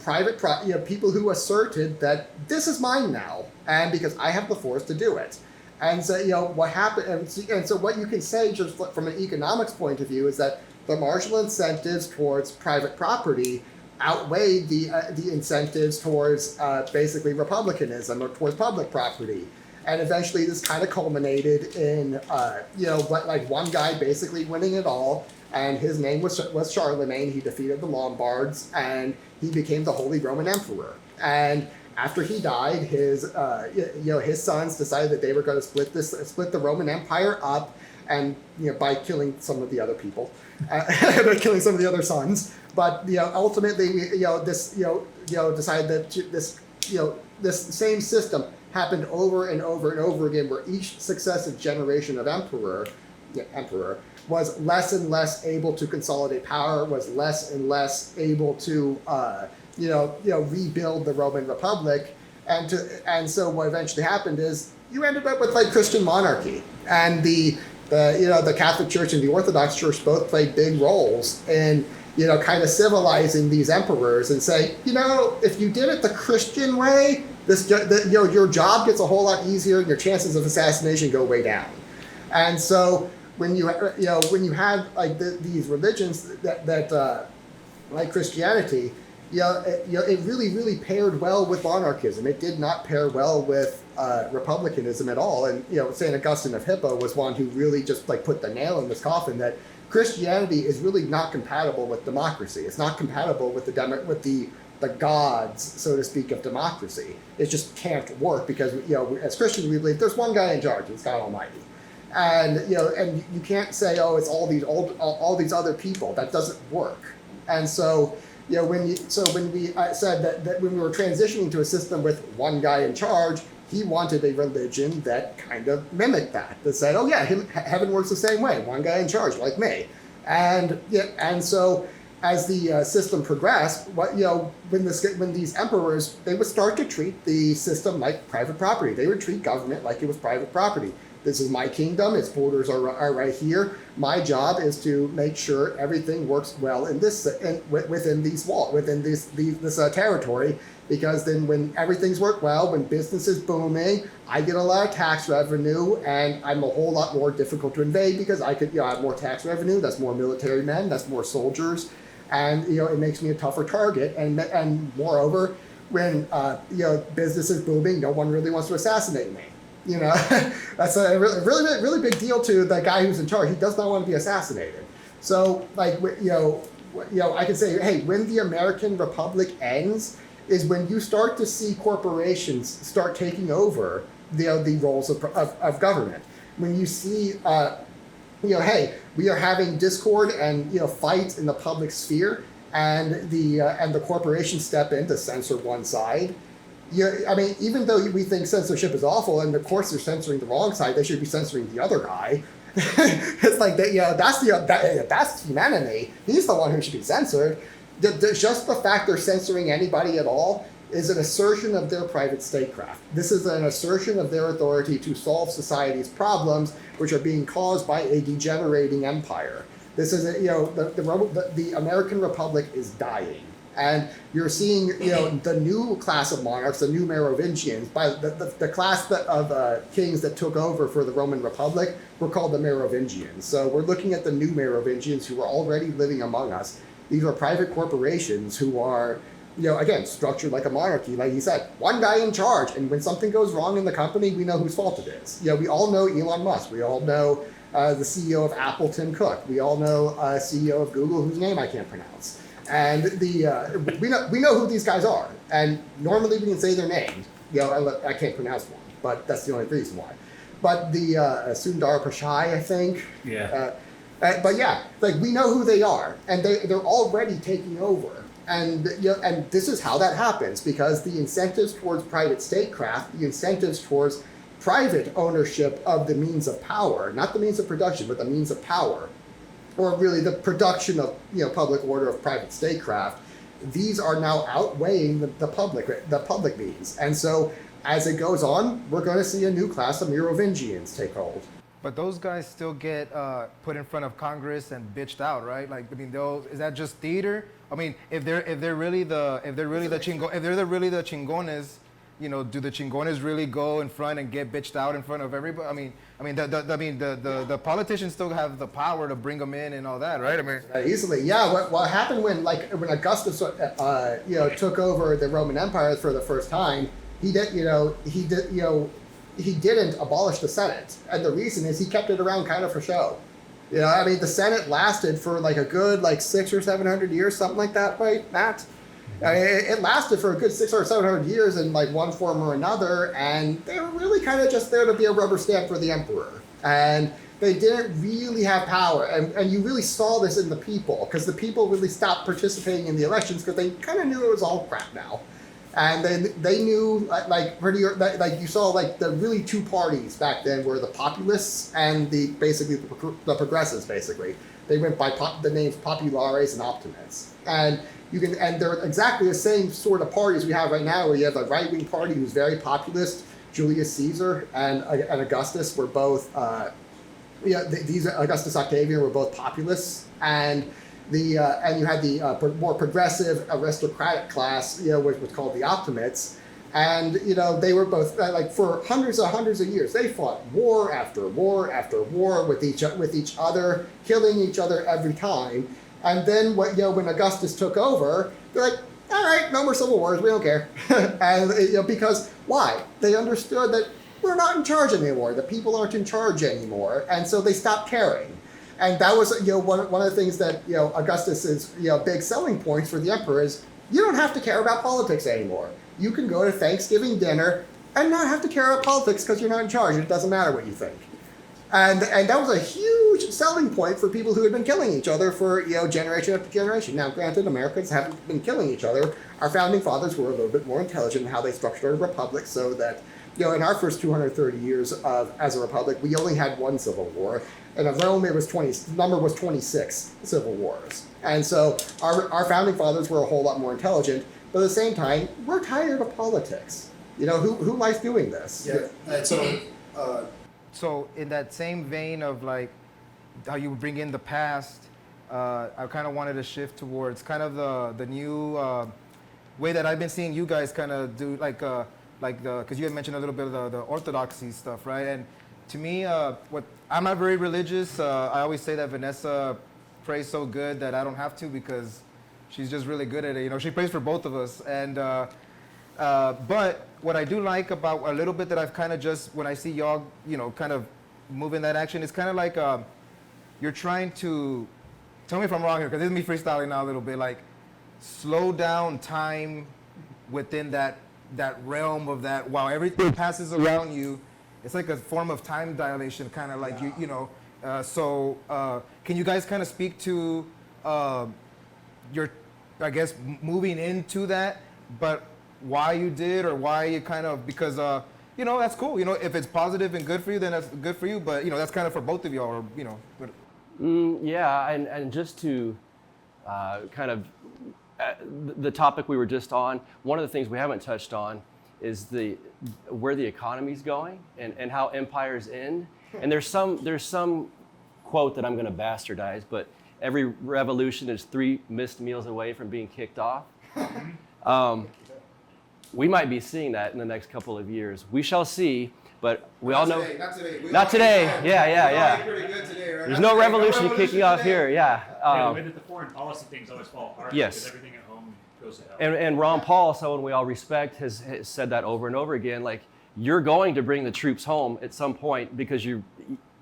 people who asserted that this is mine now, and because I have the force to do it. And so, what happened, and so what you can say just from an economics point of view is that the marginal incentives towards private property outweighed the incentives towards basically republicanism or towards public property. And eventually this kind of culminated in, like one guy basically winning it all, and his name was Charlemagne. He defeated the Lombards, and he became the Holy Roman Emperor. And after he died, his sons decided that they were going to split the Roman Empire up, and by killing some of the other people, by killing some of the other sons. But ultimately, decided that this same system happened over and over and over again, where each successive generation of emperor was less and less able to consolidate power, was less and less able to rebuild the Roman Republic, and so what eventually happened is you ended up with like Christian monarchy, and the Catholic Church and the Orthodox Church both played big roles in kind of civilizing these emperors and say, if you did it the Christian way, your job gets a whole lot easier and your chances of assassination go way down. And so when you have like these religions that like Christianity, it really, really paired well with monarchism. It did not pair well with republicanism at all. And St. Augustine of Hippo was one who really just like put the nail in this coffin that Christianity is really not compatible with democracy. It's not compatible with the gods, so to speak, of democracy. It just can't work because as Christians we believe there's one guy in charge. It's God Almighty. And and you can't say, oh, it's all these other people. That doesn't work. And so when we said that when we were transitioning to a system with one guy in charge, he wanted a religion that kind of mimicked that said, oh yeah, heaven works the same way, one guy in charge like me, and as the system progressed, when these emperors, they would start to treat the system like private property. They would treat government like it was private property. This is my kingdom. Its borders are right here. My job is to make sure everything works well in this within these walls, within this territory. Because then, when everything's worked well, when business is booming, I get a lot of tax revenue, and I'm a whole lot more difficult to invade because I could, have more tax revenue. That's more military men. That's more soldiers, and it makes me a tougher target. And moreover, when business is booming, no one really wants to assassinate me. That's a really big deal to the guy who's in charge. He does not want to be assassinated. So, I can say, hey, when the American Republic ends, is when you start to see corporations start taking over the roles of government. When you see, hey, we are having discord and fights in the public sphere, and the corporations step in to censor one side. Even though we think censorship is awful, and of course they're censoring the wrong side, they should be censoring the other guy. It's like that's humanity. He's the one who should be censored. Just the fact they're censoring anybody at all is an assertion of their private statecraft. This is an assertion of their authority to solve society's problems, which are being caused by a degenerating empire. This is the American Republic is dying, and you're seeing the new class of monarchs, the new Merovingians, by the class of kings that took over for the Roman Republic were called the Merovingians. So we're looking at the new Merovingians who are already living among us. These are private corporations who are, again, structured like a monarchy. Like you said, one guy in charge. And when something goes wrong in the company, we know whose fault it is. We all know Elon Musk. We all know the CEO of Apple, Tim Cook. We all know CEO of Google, whose name I can't pronounce. And we know who these guys are. And normally we can say their names. I can't pronounce one, but that's the only reason why. But the Sundar Pichai, I think. Yeah. But yeah, we know who they are, and they're already taking over, and this is how that happens, because the incentives towards private statecraft, the incentives towards private ownership of the means of power, not the means of production, but the means of power, or really the production of public order of private statecraft, these are now outweighing the public means, and so as it goes on, we're going to see a new class of Merovingians take hold. But those guys still get put in front of Congress and bitched out, right? Is that just theater? If they're really the chingones, do the chingones really go in front and get bitched out in front of everybody? The politicians still have the power to bring them in and all that, right? Easily, yeah. What happened when Augustus took over the Roman Empire for the first time? He didn't abolish the Senate, and the reason is he kept it around kind of for show. The Senate lasted for a good 600 or 700 years, something like that, right, Matt? It lasted for a good 600 or 700 years in one form or another, and they were really kind of just there to be a rubber stamp for the emperor, and they didn't really have power, and you really saw this in the people, because the people really stopped participating in the elections because they kind of knew it was all crap now. And they knew, you saw, the really two parties back then were the populists and the progressives, basically. They went by the names populares and optimates. And they're exactly the same sort of parties we have right now, where you have a right-wing party who's very populist. Julius Caesar and Augustus were both, these Augustus Octavian were both populists. And you had the more progressive aristocratic class, which was called the optimates, and they were both for hundreds of years. They fought war after war after war with each other, killing each other every time. And then when Augustus took over, they're like, all right, no more civil wars, we don't care, and because why? They understood that we're not in charge anymore. The people aren't in charge anymore, and so they stopped caring. And that was one of the things that Augustus's big selling points for the emperor is you don't have to care about politics anymore. You can go to Thanksgiving dinner and not have to care about politics because you're not in charge. It doesn't matter what you think. And that was a huge selling point for people who had been killing each other for generation after generation. Now, granted, Americans haven't been killing each other. Our founding fathers were a little bit more intelligent in how they structured a republic, so that in our first 230 years as a republic, we only had one civil war. And in Rome, the number was 26 civil wars. And so our founding fathers were a whole lot more intelligent, but at the same time, we're tired of politics. You know, who likes doing this? Yeah. And so, So in that same vein of like how you bring in the past, I kind of wanted to shift towards kind of the new way that I've been seeing you guys kind of do, like because you had mentioned a little bit of the orthodoxy stuff, right? And to me, I'm not very religious. I always say that Vanessa prays so good that I don't have to because she's just really good at it. You know, she prays for both of us. And but what I do like about a little bit that I've kind of just, when I see y'all, you know, kind of moving that action, it's kind of like you're trying to, tell me if I'm wrong here, because this is me freestyling now a little bit, like slow down time within that realm of that, while everything passes around you, it's like a form of time dilation, kind of like, you know, so can you guys kind of speak to your, I guess, moving into that, but why you did, or why you kind of, because you know, that's cool. You know, if it's positive and good for you, then that's good for you. But you know, that's kind of for both of y'all, or you know. But... Yeah, and just to kind of the topic we were just on, one of the things we haven't touched on is where the economy's going and how empires end. And there's some quote that I'm going to bastardize, but every revolution is 3 missed meals away from being kicked off. We might be seeing that in the next couple of years. We shall see, but we all know. Not today. Not today. Yeah. Pretty good today, right? There's no revolution kicking off here. Yeah. The way that the foreign policy things always fall apart. Yes. Because everything at home goes to hell. And Ron Paul, someone we all respect, has said that over and over again. Like, you're going to bring the troops home at some point because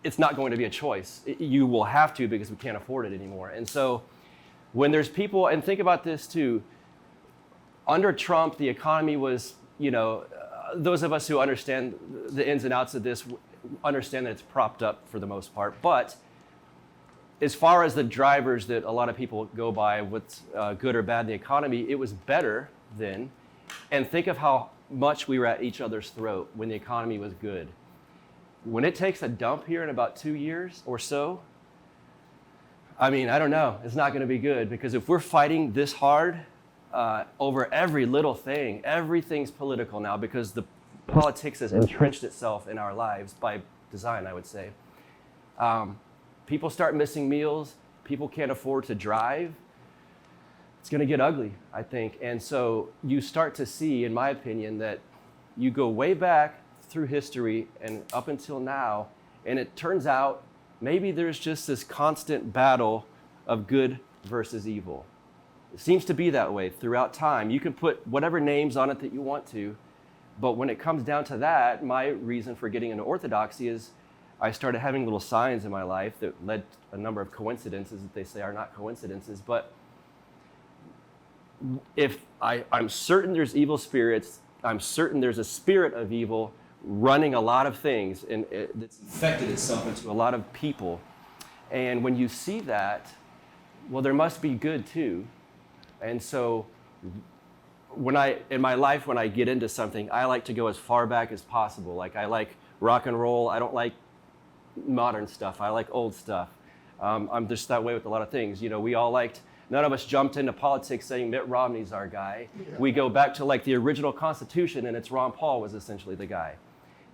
it's not going to be a choice. You will have to because we can't afford it anymore. And so when there's people, and think about this too, under Trump, the economy was, you know, those of us who understand the ins and outs of this understand that it's propped up for the most part. But as far as the drivers that a lot of people go by, what's good or bad in the economy, it was better then. And think of how much we were at each other's throat when the economy was good. When it takes a dump here in about 2 years or so, I mean, I don't know. It's not going to be good, because if we're fighting this hard over every little thing, everything's political now because the politics has entrenched itself in our lives by design, I would say. People start missing meals. People can't afford to drive. It's going to get ugly, I think. And so you start to see, in my opinion, that you go way back through history and up until now, and it turns out maybe there's just this constant battle of good versus evil. It seems to be that way throughout time. You can put whatever names on it that you want to, but when it comes down to that, my reason for getting into orthodoxy is I started having little signs in my life that led to a number of coincidences that they say are not coincidences. But if I'm certain there's evil spirits, I'm certain there's a spirit of evil running a lot of things, and that's infected itself into a lot of people. And when you see that, well, there must be good too. And so in my life, when I get into something, I like to go as far back as possible. Like, I like rock and roll. I don't like modern stuff. I like old stuff. I'm just that way with a lot of things. You know, none of us jumped into politics saying Mitt Romney's our guy. Yeah. We go back to like the original Constitution, and it's Ron Paul was essentially the guy.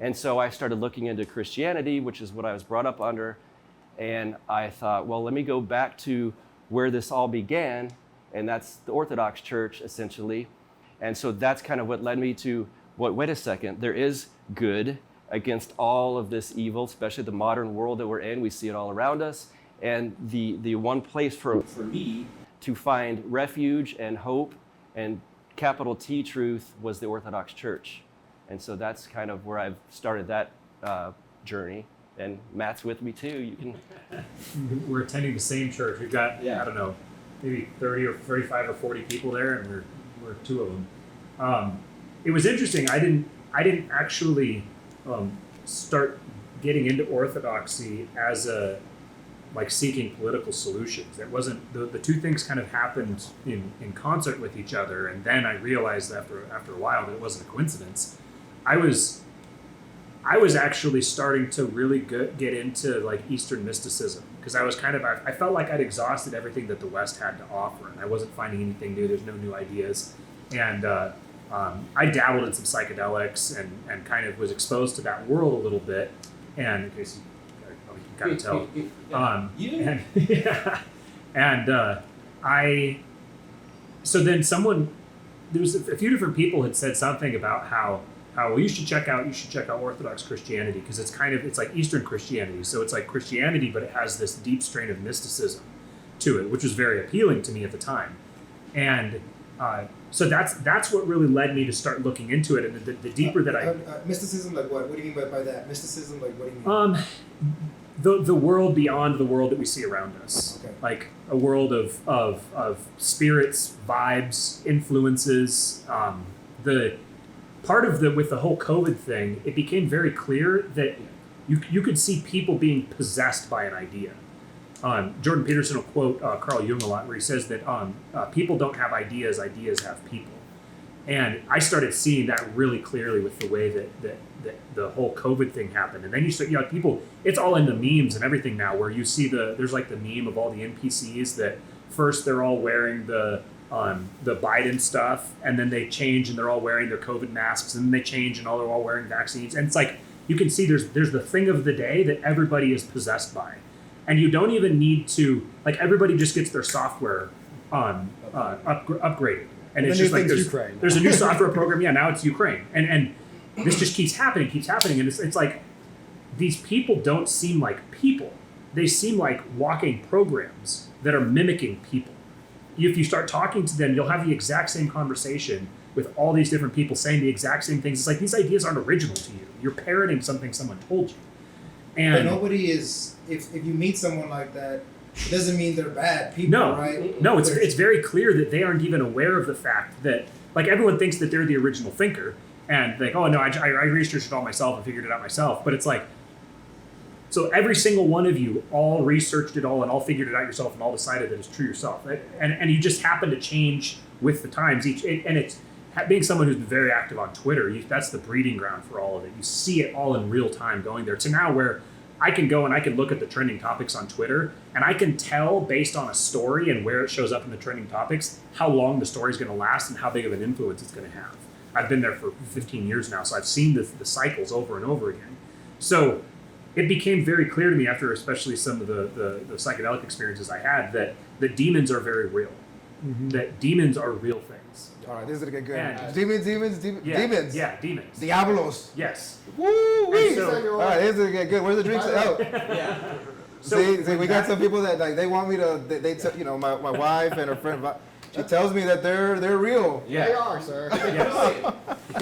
And so I started looking into Christianity, which is what I was brought up under. And I thought, well, let me go back to where this all began, and that's the Orthodox Church, essentially. And so that's kind of what led me to, wait a second, there is good against all of this evil, especially the modern world that we're in. We see it all around us. And the one place for me to find refuge and hope and capital T truth was the Orthodox Church. And so that's kind of where I've started that journey. And Matt's with me too. You can. We're attending the same church. We've got, I don't know, maybe 30 or 35 or 40 people there, and we're 2 of them. It was interesting. I didn't actually start getting into Orthodoxy as like seeking political solutions. It wasn't, the 2 things kind of happened in concert with each other, and then I realized after a while that it wasn't a coincidence. I was I was actually starting to really get into like Eastern mysticism because I was I felt like I'd exhausted everything that the West had to offer, and I wasn't finding anything new. There's no new ideas, and I dabbled in some psychedelics and kind of was exposed to that world a little bit. And in case you can kind of tell, so then there was a few different people had said something about how well, you should check out Orthodox Christianity because it's like Eastern Christianity. So it's like Christianity, but it has this deep strain of mysticism to it, which was very appealing to me at the time. And so that's what really led me to start looking into it. And the deeper that I mysticism, like what? What do you mean by that? Mysticism, like what do you mean? The world beyond the world that we see around us, Okay. like a world of spirits, vibes, influences. The part of with the whole COVID thing, it became very clear that you could see people being possessed by an idea. Jordan Peterson will quote Carl Jung a lot, where he says that people don't have ideas; ideas have people. And I started seeing that really clearly with the way that the whole COVID thing happened. And then you start, people, it's all in the memes and everything now, where you see there's like the meme of all the NPCs that first they're all wearing the Biden stuff, and then they change and they're all wearing their COVID masks, and then they change and they're all wearing vaccines. And it's like, you can see there's the thing of the day that everybody is possessed by. And you don't even need to, like, everybody just gets their software upgraded. And it's just like there's a new software program. Yeah, now it's Ukraine, and this just keeps happening, and it's like these people don't seem like people; they seem like walking programs that are mimicking people. If you start talking to them, you'll have the exact same conversation with all these different people saying the exact same things. It's like these ideas aren't original to you; you're parroting something someone told you. And but nobody is. If you meet someone like that, it doesn't mean they're bad people, right? No, it's very clear that they aren't even aware of the fact that, like, everyone thinks that they're the original thinker, and like, oh no, I researched it all myself and figured it out myself. But it's like, so every single one of you all researched it all and all figured it out yourself and all decided that it's true yourself, right? And you just happen to change with the times. And it's being someone who's been very active on Twitter. That's the breeding ground for all of it. You see it all in real time going there to now where I can go and I can look at the trending topics on Twitter, and I can tell based on a story and where it shows up in the trending topics how long the story is going to last and how big of an influence it's going to have. I've been there for 15 years now, so I've seen the cycles over and over again. So it became very clear to me after especially some of the psychedelic experiences I had that demons are very real, that demons are real things. All right, this is gonna get good. And- Demons. Yeah, demons. Diablos. Yes. Woo! And so- All right, this is gonna get good. Where's the drinks? Oh. Yeah. See, we got some people that like they want me to. They my wife and her friend. She tells me that they're real. Yeah. They are, sir.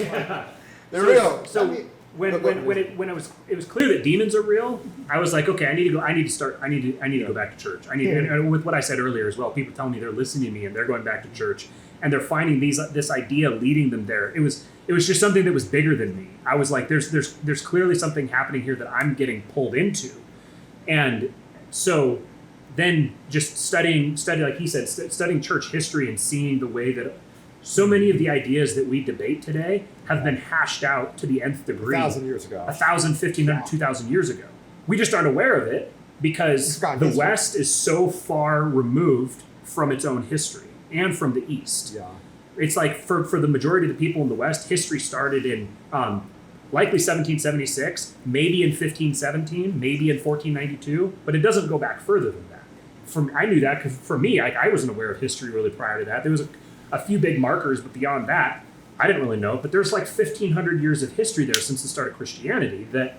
Yeah. They're real. So when it was clear that demons are real, I was like, okay, I need to go back to church. And with what I said earlier as well, people tell me they're listening to me and they're going back to church and they're finding this idea leading them there. It was just something that was bigger than me. I was like, there's clearly something happening here that I'm getting pulled into. And so then just studying, like he said, studying church history and seeing the way that so many of the ideas that we debate today have been hashed out to the nth degree. 1,000 years ago. 1,000, 1,500, 2,000 years ago. We just aren't aware of it because the West is so far removed from its own history and from the East. Yeah. It's like for the majority of the people in the West, history started in likely 1776, maybe in 1517, maybe in 1492, but it doesn't go back further than that. I knew that because for me, I wasn't aware of history really prior to that. There was a few big markers, but beyond that, I didn't really know. But there's like 1,500 years of history there since the start of Christianity that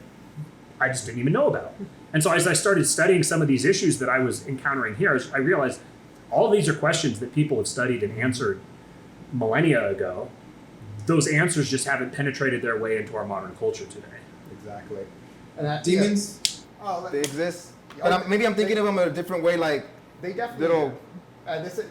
I just didn't even know about. And so as I started studying some of these issues that I was encountering here, I realized all these are questions that people have studied and answered millennia ago. Those answers just haven't penetrated their way into our modern culture today. Exactly. And that, Demons? Yeah. Oh, They exist. But maybe I'm thinking of them in a different way, like they definitely little do.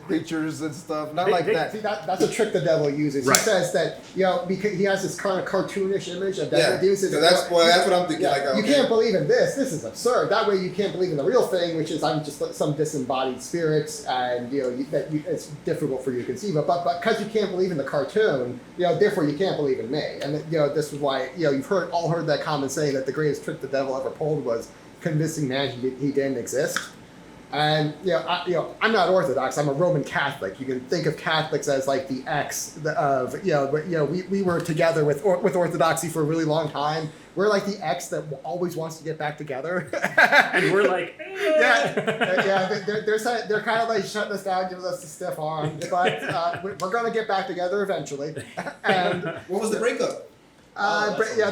creatures and stuff. Not They- like they- that. See, that's a trick the devil uses. Right. He says that, because he has this kind of cartoonish image of Yeah, demons. so that's what I'm thinking. Yeah, Like, you okay. can't believe in this. This is absurd. That way, you can't believe in the real thing, which is I'm just some disembodied spirits, and it's difficult for you to conceive of. But because you can't believe in the cartoon, therefore you can't believe in me. And this is why you've all heard that common saying that the greatest trick the devil ever pulled was convincing man he didn't exist. And I'm not Orthodox. I'm a Roman Catholic. You can think of Catholics as like the X of but we were together with Orthodoxy for a really long time. We're like the X that always wants to get back together. And we're like, they're kind of like shutting us down, giving us the stiff arm. But we're gonna get back together eventually. And What was the breakup? they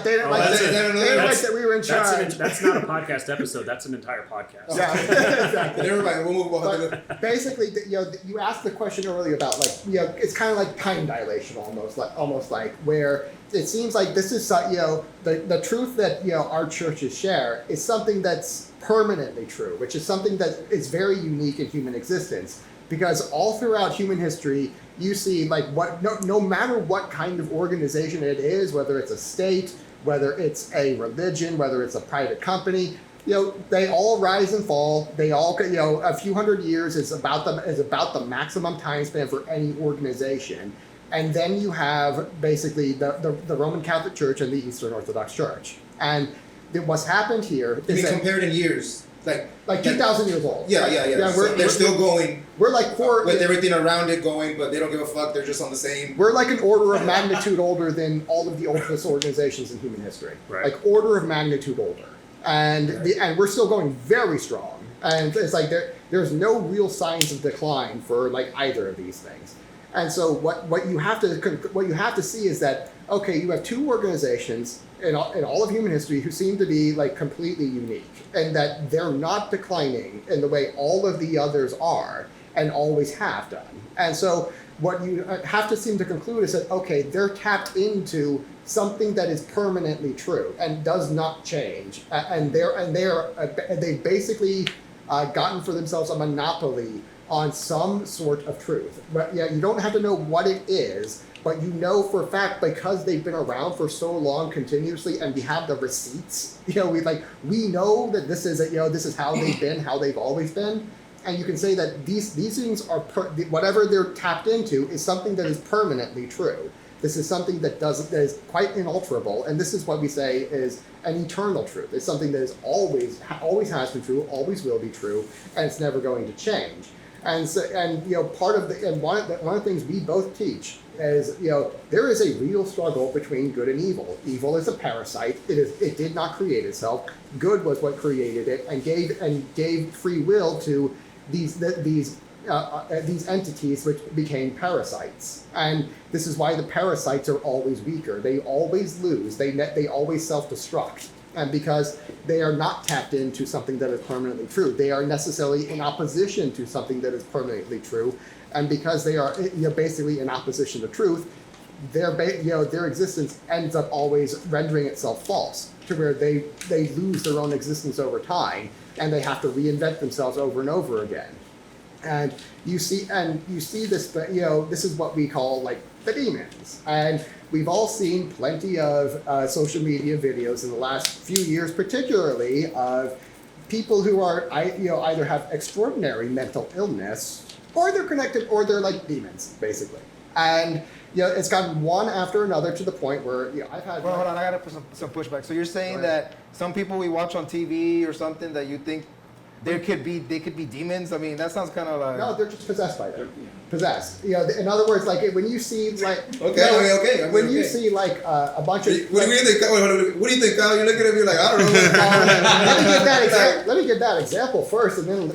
didn't like that's that. it. They didn't like that we were in charge. that's not a podcast episode. That's an entire podcast. Yeah, exactly. Never mind. We'll move on. But basically, you asked the question earlier about it's kind of like time dilation almost like where it seems like this is the truth that our churches share is something that's permanently true, which is something that is very unique in human existence. Because all throughout human history, you see no matter what kind of organization it is, whether it's a state, whether it's a religion, whether it's a private company, they all rise and fall. They all, a few hundred years is about the maximum time span for any organization. And then you have basically the Roman Catholic Church and the Eastern Orthodox Church. And what's happened here You is mean that, compared in years? like 2,000 years old. Yeah. So they're still going We're like with everything around it going, but they don't give a fuck. They're just on the same. We're like an order of magnitude older than all of the oldest organizations in human history. Right. Like order of magnitude older, and and we're still going very strong. And it's like there's no real signs of decline for like either of these things. And so what you have to see is that you have two organizations in all of human history who seem to be like completely unique, and that they're not declining in the way all of the others are and always have done. And so what you have to seem to conclude is that they're tapped into something that is permanently true and does not change, and they've basically gotten for themselves a monopoly on some sort of truth. But you don't have to know what it is, but you know for a fact because they've been around for so long continuously, and we have the receipts. We know that this is how they've been, how they've always been, and you can say that these things are whatever they're tapped into is something that is permanently true. This is something that is quite inalterable, and this is what we say is an eternal truth. It's something that is always has been true, always will be true, and it's never going to change. And so, part of one of the things we both teach is, there is a real struggle between good and evil. Evil is a parasite. It did not create itself. Good was what created it and gave free will to these entities which became parasites. And this is why the parasites are always weaker. They always lose. They always self-destruct. And because they are not tapped into something that is permanently true, they are necessarily in opposition to something that is permanently true. And because they are basically in opposition to truth, their existence ends up always rendering itself false, to where they lose their own existence over time, and they have to reinvent themselves over and over again. And you see this, this is what we call like the demons. And we've all seen plenty of social media videos in the last few years, particularly of people who are either have extraordinary mental illness, or they're connected, or they're like demons, basically. And it's gotten one after another to the point where I've had. Well, hold on, I gotta put some pushback. So you're saying that some people we watch on TV or something that you think they could be demons? I mean, that sounds kind of like. No, they're just possessed by them. Possessed. In other words, like when you see like. Okay. When you see like a bunch of. What do you think? What do you think, Kyle? You're looking at me like, I don't know. Let me give that example first, and then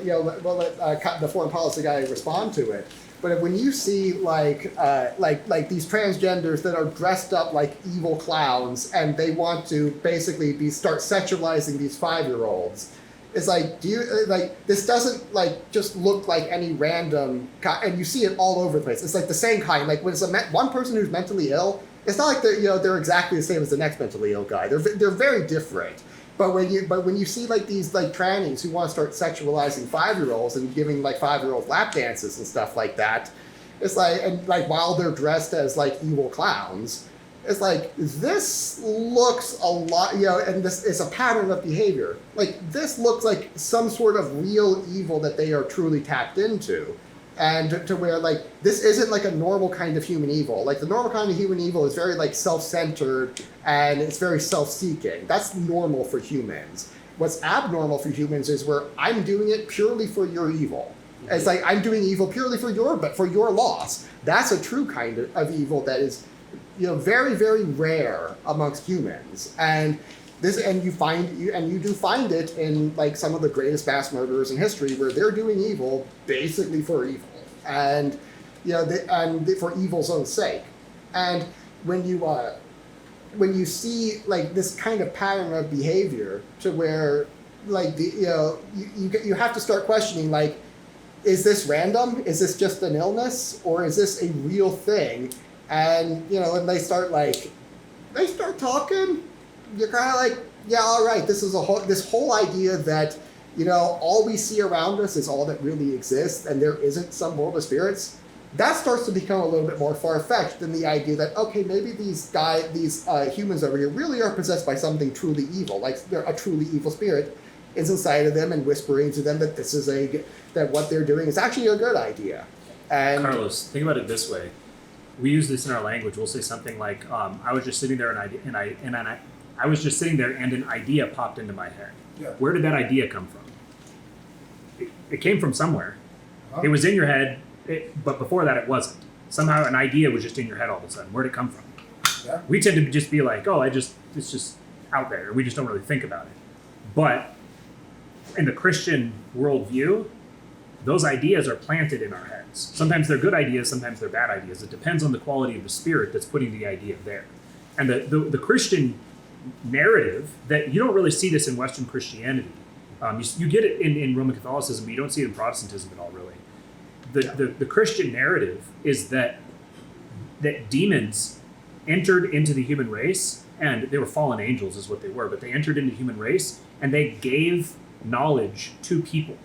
we'll let the foreign policy guy respond to it. But when you see like these transgenders that are dressed up like evil clowns, and they want to basically start sexualizing these 5-year-olds. It's like, this doesn't just look like any random, and you see it all over the place. It's like the same kind. Like when it's one person who's mentally ill, it's not like they're exactly the same as the next mentally ill guy. They're very different. But when you see like these like trannies who want to start sexualizing 5-year-olds and giving like 5-year-old lap dances and stuff like that, it's like, and like while they're dressed as like evil clowns, it's like this looks a lot, and this is a pattern of behavior. Like this looks like some sort of real evil that they are truly tapped into. And to where like this isn't like a normal kind of human evil. Like the normal kind of human evil is very like self-centered and it's very self-seeking. That's normal for humans. What's abnormal for humans is where I'm doing it purely for your evil. It's like I'm doing evil purely for your loss. That's a true kind of evil that is, very, very rare amongst humans. And you do find it in like some of the greatest mass murderers in history, where they're doing evil basically for evil, and for evil's own sake. And when you see like this kind of pattern of behavior, to where like you have to start questioning, like, is this random? Is this just an illness, or is this a real thing? And when they start talking, you're kind of like, yeah, all right, this whole idea that, all we see around us is all that really exists and there isn't some world of spirits, that starts to become a little bit more far-fetched than the idea that, okay, maybe these humans over here really are possessed by something truly evil, like a truly evil spirit is inside of them and whispering to them that that what they're doing is actually a good idea. And Carlos, think about it this way. We use this in our language. We'll say something like, I was just sitting there and I was just sitting there and an idea popped into my head. Yeah. Where did that idea come from? It came from somewhere. It was in your head, but before that it wasn't. Somehow an idea was just in your head all of a sudden. Where'd it come from? Yeah. We tend to just be like, it's just out there. We just don't really think about it. But in the Christian worldview, those ideas are planted in our heads. Sometimes they're good ideas, sometimes they're bad ideas. It depends on the quality of the spirit that's putting the idea there. And the Christian narrative, that you don't really see this in Western Christianity. You get it in Roman Catholicism, but you don't see it in Protestantism at all, really. The Christian narrative is that demons entered into the human race, and they were fallen angels is what they were, but they entered into the human race, and they gave knowledge to people.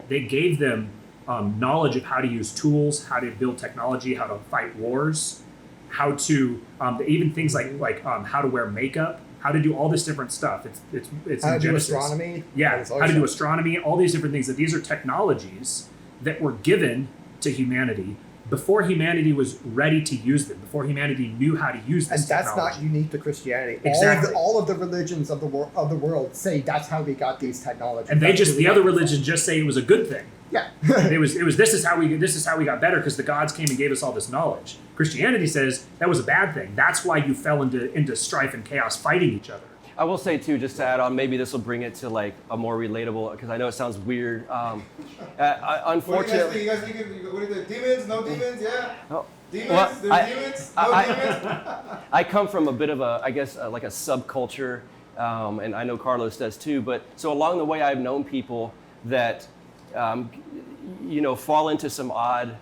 They gave them knowledge of how to use tools, how to build technology, how to fight wars, how to even things like how to wear makeup, how to do all this different stuff. It's how in to do Genesis. astronomy. Yeah, how to do astronomy, all these different things. That these are technologies that were given to humanity before humanity was ready to use them, before humanity knew how to use this technology. And that's technology. not unique to Christianity. Exactly. All of the religions of the world say that's how we got these technologies. And the other religions just say it was a good thing. Yeah. it was this is how we got better because the gods came and gave us all this knowledge. Christianity says that was a bad thing. That's why you fell into strife and chaos fighting each other. I will say too, just to add on, maybe this will bring it to like a more relatable, because I know it sounds weird. Unfortunately, What do you guys think? What are the demons? No demons? Yeah. Oh, Demons? well, There's demons? No demons? I come from a bit of a, I guess, like a subculture, and I know Carlos does too. But so along the way, I've known people that, fall into some odd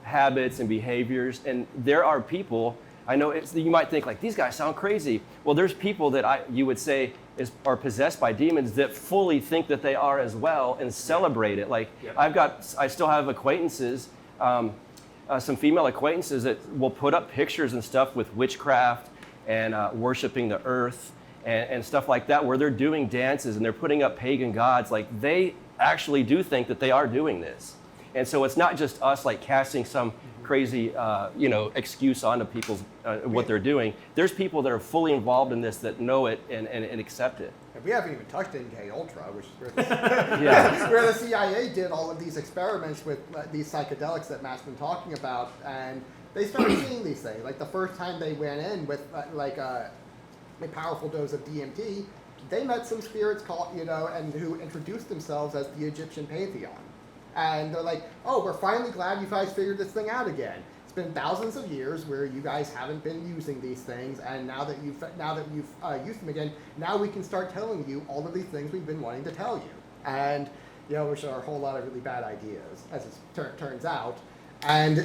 habits and behaviors, and there are people. I know you might think like these guys sound crazy. Well, there's people that you would say are possessed by demons that fully think that they are as well and celebrate it. Like I still have acquaintances, some female acquaintances that will put up pictures and stuff with witchcraft and worshiping the earth and stuff like that, where they're doing dances and they're putting up pagan gods. Like they actually do think that they are doing this. And so it's not just us like casting some crazy, excuse onto people's what they're doing. There's people that are fully involved in this that know it and accept it. And we haven't even touched MK Ultra, which is Yeah. where the CIA did all of these experiments with these psychedelics that Matt's been talking about, and they started seeing these things. Like the first time they went in with a powerful dose of DMT, they met some spirits and who introduced themselves as the Egyptian pantheon. And they're like, oh, we're finally glad you guys figured this thing out again. It's been thousands of years where you guys haven't been using these things, and now that you've used them again, now we can start telling you all of these things we've been wanting to tell you. And which are a whole lot of really bad ideas, as it turns out. And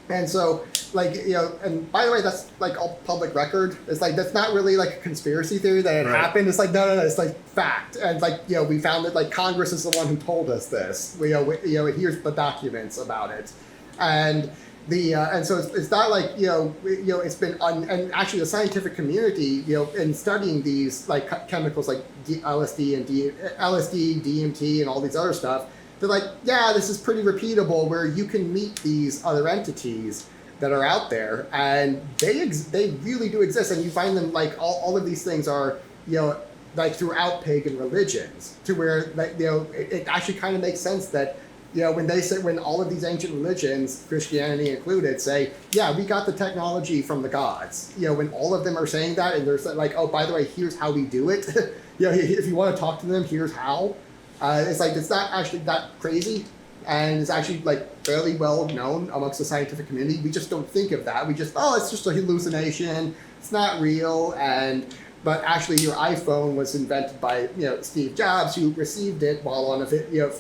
And so, like, and by the way, that's like all public record. It's like, that's not really like a conspiracy theory that it happened. It's like, no, it's like fact. And like, we found that like Congress is the one who told us this. Here's the documents about it. And and so it's not like, it's been, and actually the scientific community, in studying these like chemicals like LSD and LSD, DMT and all these other stuff, they're like, yeah, this is pretty repeatable where you can meet these other entities that are out there, and they really do exist, and you find them like all of these things are, like throughout pagan religions, to where like, it actually kind of makes sense that, when all of these ancient religions, Christianity included, say, yeah, we got the technology from the gods, when all of them are saying that, and there's like, oh, by the way, here's how we do it, if you want to talk to them, here's how. It's like, it's not actually that crazy, and it's actually like fairly well known amongst the scientific community. We just don't think of that. We just, it's just a hallucination. It's not real. But actually, your iPhone was invented by Steve Jobs, who received it while on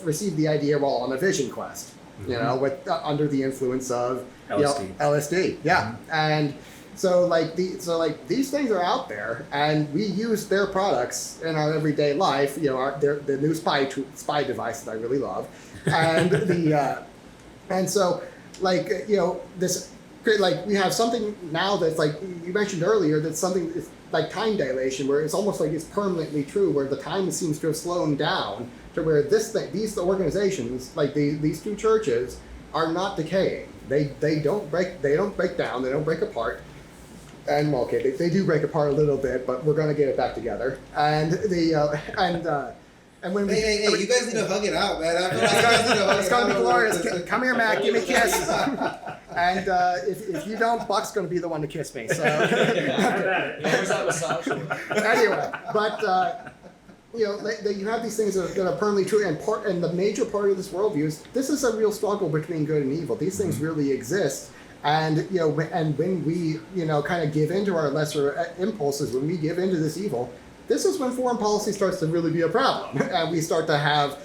received the idea while on a vision quest. With under the influence of LSD. Yeah, and. So these things are out there, and we use their products in our everyday life. The new spy device that I really love, and this we have something now that's like you mentioned earlier, that's something it's like time dilation, where it's almost like it's permanently true, where the time seems to have slowed down to where these organizations like these two churches are not decaying. They don't break down. They don't break apart. And well, okay, they do break apart a little bit, but we're gonna get it back together. And and when hey, you guys need to hug it out, man. I feel like you guys need to hug it's gonna be glorious. Come here, Matt. Give me a kiss. And if you don't, Buck's gonna be the one to kiss me. So anyway, but you have these things that are permanently true, and the major part of this worldview is this is a real struggle between good and evil. These things really exist. And and when we kind of give into our lesser impulses, when we give into this evil, this is when foreign policy starts to really be a problem, and we start to have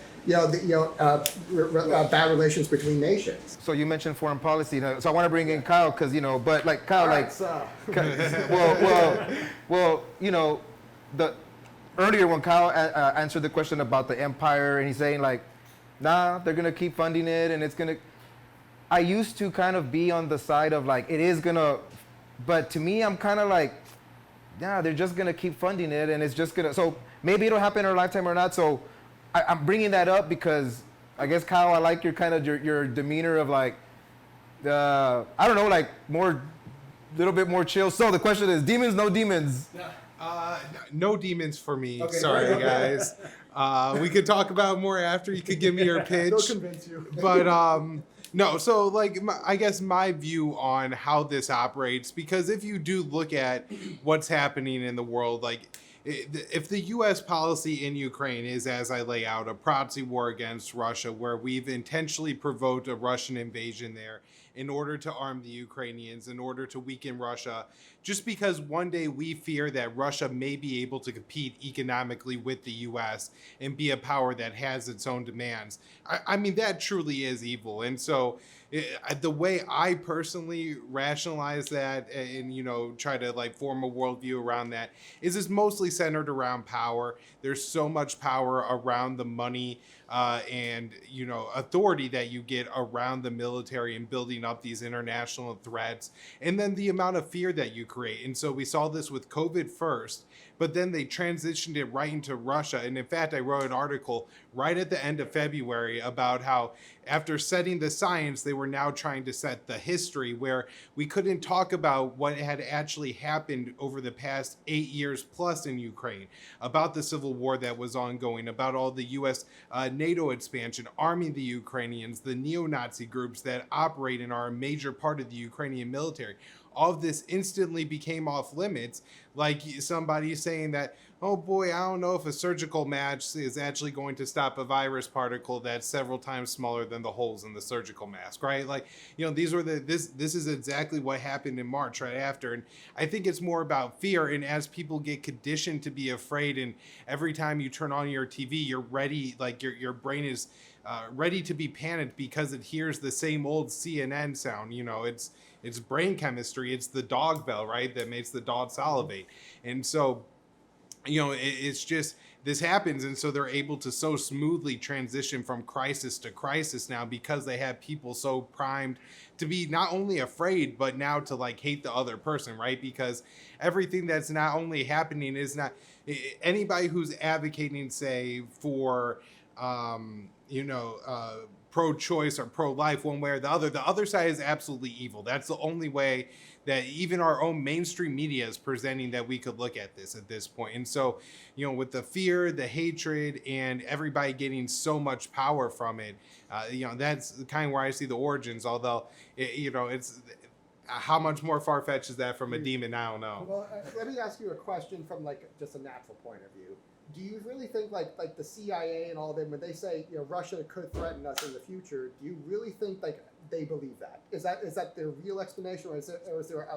bad relations between nations. So you mentioned foreign policy, so I want to bring in Kyle because but like Kyle, the earlier when Kyle answered the question about the empire, and he's saying like, nah, they're gonna keep funding it, and it's gonna. I used to kind of be on the side of like, it is gonna, but to me, I'm kind of like, yeah, they're just gonna keep funding it, and it's just gonna, so maybe it'll happen in our lifetime or not. So I'm bringing that up because I guess, Kyle, I like your kind of your demeanor of like, I don't know, like little bit more chill. So the question is, demons, no demons? No demons for me. Okay. Sorry, guys. We could talk about more after. You could give me your pitch. They'll convince you. But no, so like I guess my view on how this operates, because if you do look at what's happening in the world, like if the U.S. policy in Ukraine is, as I lay out, a proxy war against Russia, where we've intentionally provoked a Russian invasion there in order to arm the Ukrainians, in order to weaken Russia, just because one day we fear that Russia may be able to compete economically with the U.S. and be a power that has its own demands. I mean, that truly is evil. And so the way I personally rationalize that and, try to like form a worldview around that is it's mostly centered around power. There's so much power around the money and, authority that you get around the military and building up these international threats. And then the amount of fear that you create. And so we saw this with COVID first, but then they transitioned it right into Russia. And in fact, I wrote an article right at the end of February about how after setting the science, they were now trying to set the history, where we couldn't talk about what had actually happened over the past 8 years plus in Ukraine, about the civil war that was ongoing, about all the U.S. NATO expansion, arming the Ukrainians, the neo-Nazi groups that operate and are a major part of the Ukrainian military. All of this instantly became off limits, like somebody saying that, oh boy, I don't know if a surgical mask is actually going to stop a virus particle that's several times smaller than the holes in the surgical mask, right? Like, these were this is exactly what happened in March right after. And I think it's more about fear. And as people get conditioned to be afraid, and every time you turn on your TV, you're ready, like your brain is ready to be panicked because it hears the same old CNN sound. It's brain chemistry. It's the dog bell, right? That makes the dog salivate. And so, it's just, this happens. And so they're able to so smoothly transition from crisis to crisis now because they have people so primed to be not only afraid, but now to like hate the other person, right? Because everything that's not only happening is not, anybody who's advocating, say, for, pro-choice or pro-life one way or the other side is absolutely evil. That's the only way that even our own mainstream media is presenting that we could look at this point. And so, with the fear, the hatred, and everybody getting so much power from it, that's kind of where I see the origins. Although, it's how much more far-fetched is that from a demon? I don't know. Well, let me ask you a question from like just a natural point of view. Do you really think like the CIA and all of them, when they say Russia could threaten us in the future, do you really think like they believe that? Is that their real explanation, or is there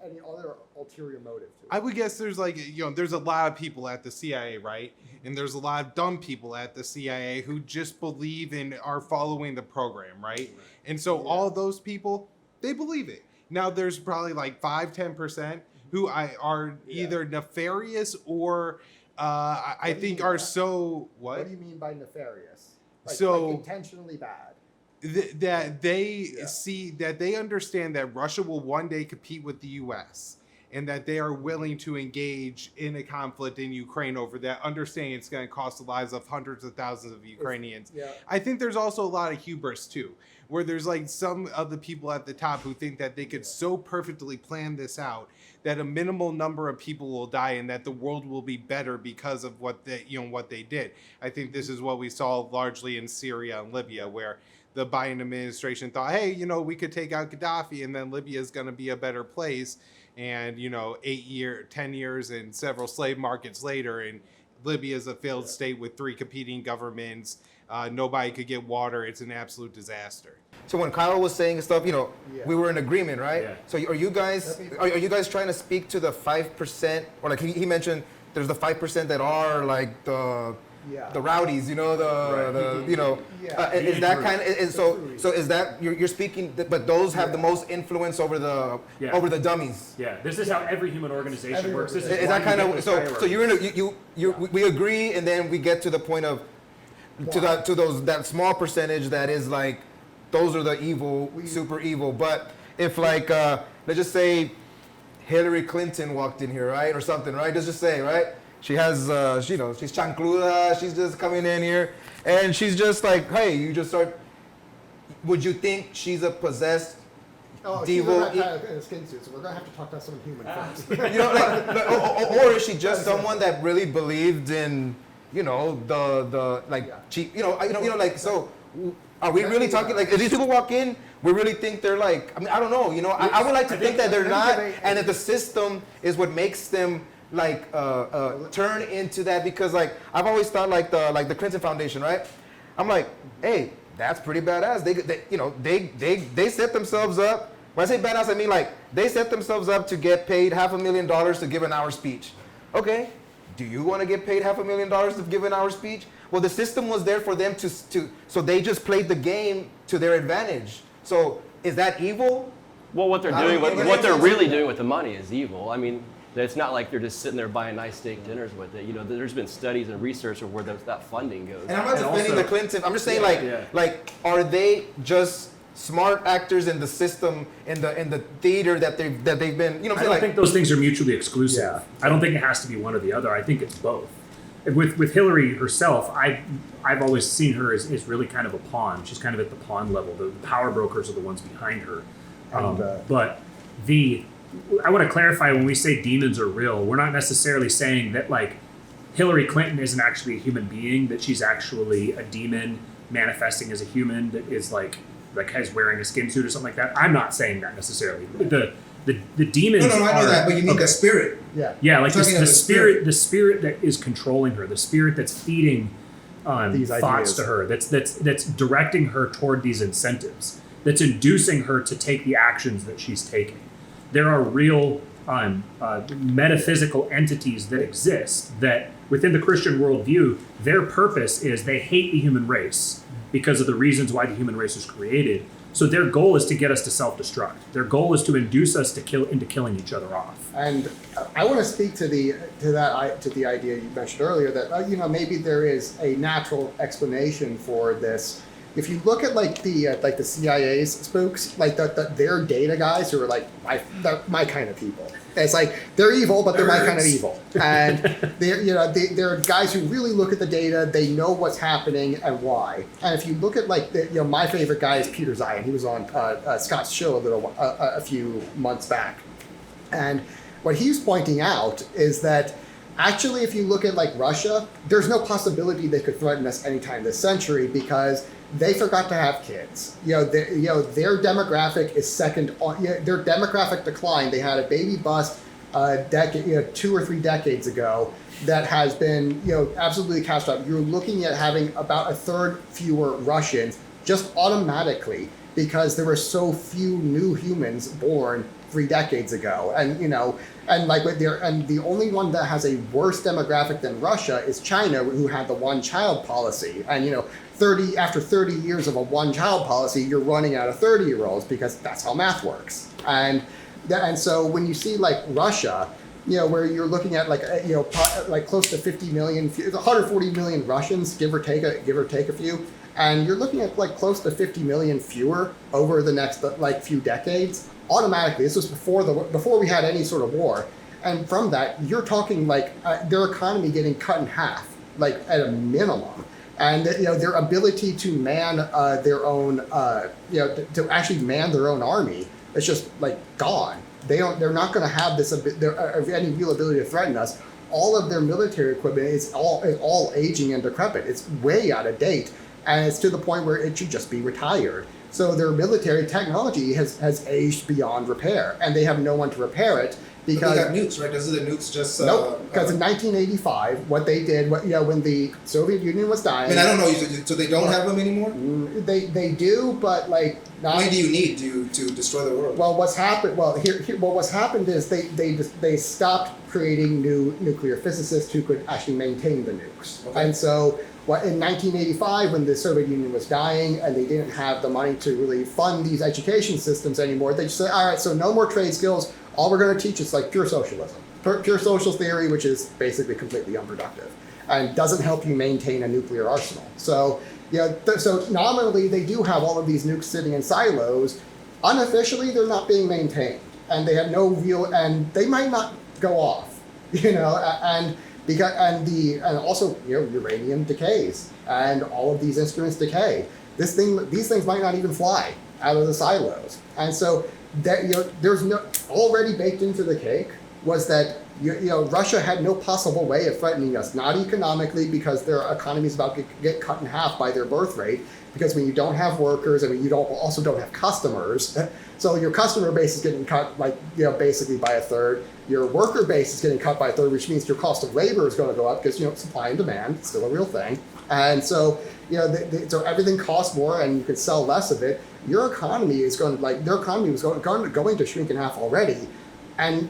any other ulterior motive to it? I would guess there's there's a lot of people at the CIA, right? And there's a lot of dumb people at the CIA who just believe and are following the program, right? And so all those people, they believe it. Now there's probably like 5-10% who are either nefarious or I think are so what? What do you mean by nefarious? Like intentionally bad. That they see, that they understand that Russia will one day compete with the U.S. and that they are willing to engage in a conflict in Ukraine over that, understanding it's going to cost the lives of hundreds of thousands of Ukrainians. I think there's also a lot of hubris too, where there's like some of the people at the top who think that they could so perfectly plan this out that a minimal number of people will die and that the world will be better because of what they did. I think this is what we saw largely in Syria and Libya, where the Biden administration thought, hey, we could take out Gaddafi and then Libya is going to be a better place. And, 10 years and several slave markets later, and Libya is a failed state with 3 competing governments. Nobody could get water. It's an absolute disaster. So when Kyle was saying stuff, we were in agreement, right? Yeah. So are you guys trying to speak to the 5%, or like he mentioned, there's the 5% that are like the rowdies, is that kind of, so is that you're speaking, but those have the most influence over the dummies. Yeah, this is how every human organization works. This is that kind of so we agree, and then we get to the point of that small percentage that is like those are the evil, super evil. But if like let's just say Hillary Clinton walked in here, right, or something, right? Let's just say, right? She has, she's chancluda. She's just coming in here, and she's just like, hey, you just start. Would you think she's a possessed devil? In a skin suit, so we're gonna have to talk about some human first. Or is she just someone that really believed in, the cheap, so. Are we really talking like if these people walk in? We really think they're like. I mean, I don't know. I would like to think that they're not, and that the system is what makes them like turn into that. Because like I've always thought like the Clinton Foundation, right? I'm like, hey, that's pretty badass. They set themselves up. When I say badass, I mean like they set themselves up to get paid $500,000 to give an hour speech. Okay, do you want to get paid $500,000 to give an hour speech? Well, the system was there for them to so they just played the game to their advantage. So is that evil? Well, what they're doing, what they're really doing with the money is evil. I mean, it's not like they're just sitting there buying nice steak dinners with it. There's been studies and research of where that funding goes. And I'm not defending the Clinton. I'm just saying, like, are they just smart actors in the system, in the theater that they've been? I don't think those things are mutually exclusive. Yeah. I don't think it has to be one or the other. I think it's both. With Hillary herself, I've always seen her as really kind of a pawn. She's kind of at the pawn level. The power brokers are the ones behind her. But I want to clarify, when we say demons are real, we're not necessarily saying that like Hillary Clinton isn't actually a human being, that she's actually a demon manifesting as a human that is like is wearing a skin suit or something like that. I'm not saying that necessarily. The The demons. No, I know that, but you need okay. the spirit. Yeah, like Talking the of the spirit. the spirit that is controlling her, the spirit that's feeding These thoughts ideas. to her, that's directing her toward these incentives, that's inducing her to take the actions that she's taking. There are real metaphysical entities that exist that within the Christian worldview, their purpose is they hate the human race because of the reasons why the human race was created. So their goal is to get us to self-destruct. Their goal is to induce us to into killing each other off. And I want to speak to the idea you mentioned earlier that maybe there is a natural explanation for this. If you look at the CIA's spooks, their data guys who are they're my kind of people. It's like they're evil, but they're my kind of evil. And they're guys who really look at the data. They know what's happening and why. And if you look at my favorite guy is Peter Zion. He was on Scott's show a few months back, and what he's pointing out is that actually, if you look at Russia, there's no possibility they could threaten us anytime this century because they forgot to have kids. Their demographic is second on. Their demographic decline. They had a baby bust a decade, 2 or 3 decades ago that has been absolutely catastrophic. You're looking at having about a third fewer Russians just automatically because there were so few new humans born 3 decades ago, and the only one that has a worse demographic than Russia is China, who had the one-child policy, and after 30 years of a one-child policy, you're running out of 30-year-olds because that's how math works, and so when you see Russia, where you're looking at close to 50 million, 140 million Russians, give or take a few. And you're looking at close to 50 million fewer over the next few decades. Automatically, this was before we had any sort of war, and from that you're talking their economy getting cut in half, at a minimum, and their ability to man their own, to actually man their own army is just gone. They're not going to have any real ability to threaten us. All of their military equipment is all aging and decrepit. It's way out of date. And it's to the point where it should just be retired. So their military technology has aged beyond repair, and they have no one to repair it because they got nukes, right? Doesn't the nukes just? Nope. Because in 1985, what they did, when the Soviet Union was dying. I mean, I don't know. So they don't have them anymore. They do, but not. How many do you need to destroy the world? Well, what's happened? Well, what's happened is they stopped creating new nuclear physicists who could actually maintain the nukes, and so. In 1985, when the Soviet Union was dying and they didn't have the money to really fund these education systems anymore, they just said, all right, so no more trade skills. All we're going to teach is pure socialism, pure social theory, which is basically completely unproductive and doesn't help you maintain a nuclear arsenal. So, so nominally they do have all of these nukes sitting in silos. Unofficially, they're not being maintained, and they have no real, and they might not go off, and. And also uranium decays, and all of these instruments decay. These things might not even fly out of the silos, and so that there's no already baked into the cake was that Russia had no possible way of threatening us, not economically because their economy is about to get cut in half by their birth rate. Because when you don't have workers, you also don't have customers, so your customer base is getting cut basically by a third. Your worker base is getting cut by a third, which means your cost of labor is going to go up because supply and demand is still a real thing, and so so everything costs more and you can sell less of it. Your economy is going to their economy was going to shrink in half already, and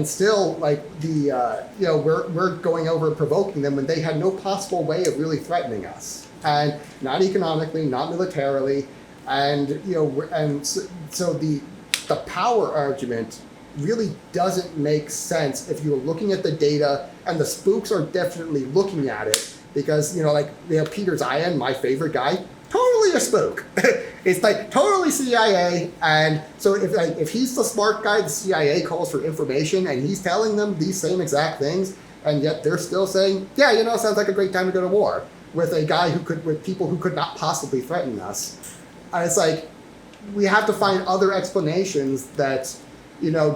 still we're going over and provoking them when they had no possible way of really threatening us, and not economically, not militarily, and so the power argument really doesn't make sense if you're looking at the data, and the spooks are definitely looking at it because Peter Zion, my favorite guy, totally a spook. It's totally CIA, and so if he's the smart guy, the CIA calls for information, and he's telling them these same exact things, and yet they're still saying, yeah, sounds like a great time to go to war with a guy with people who could not possibly threaten us. And it's we have to find other explanations that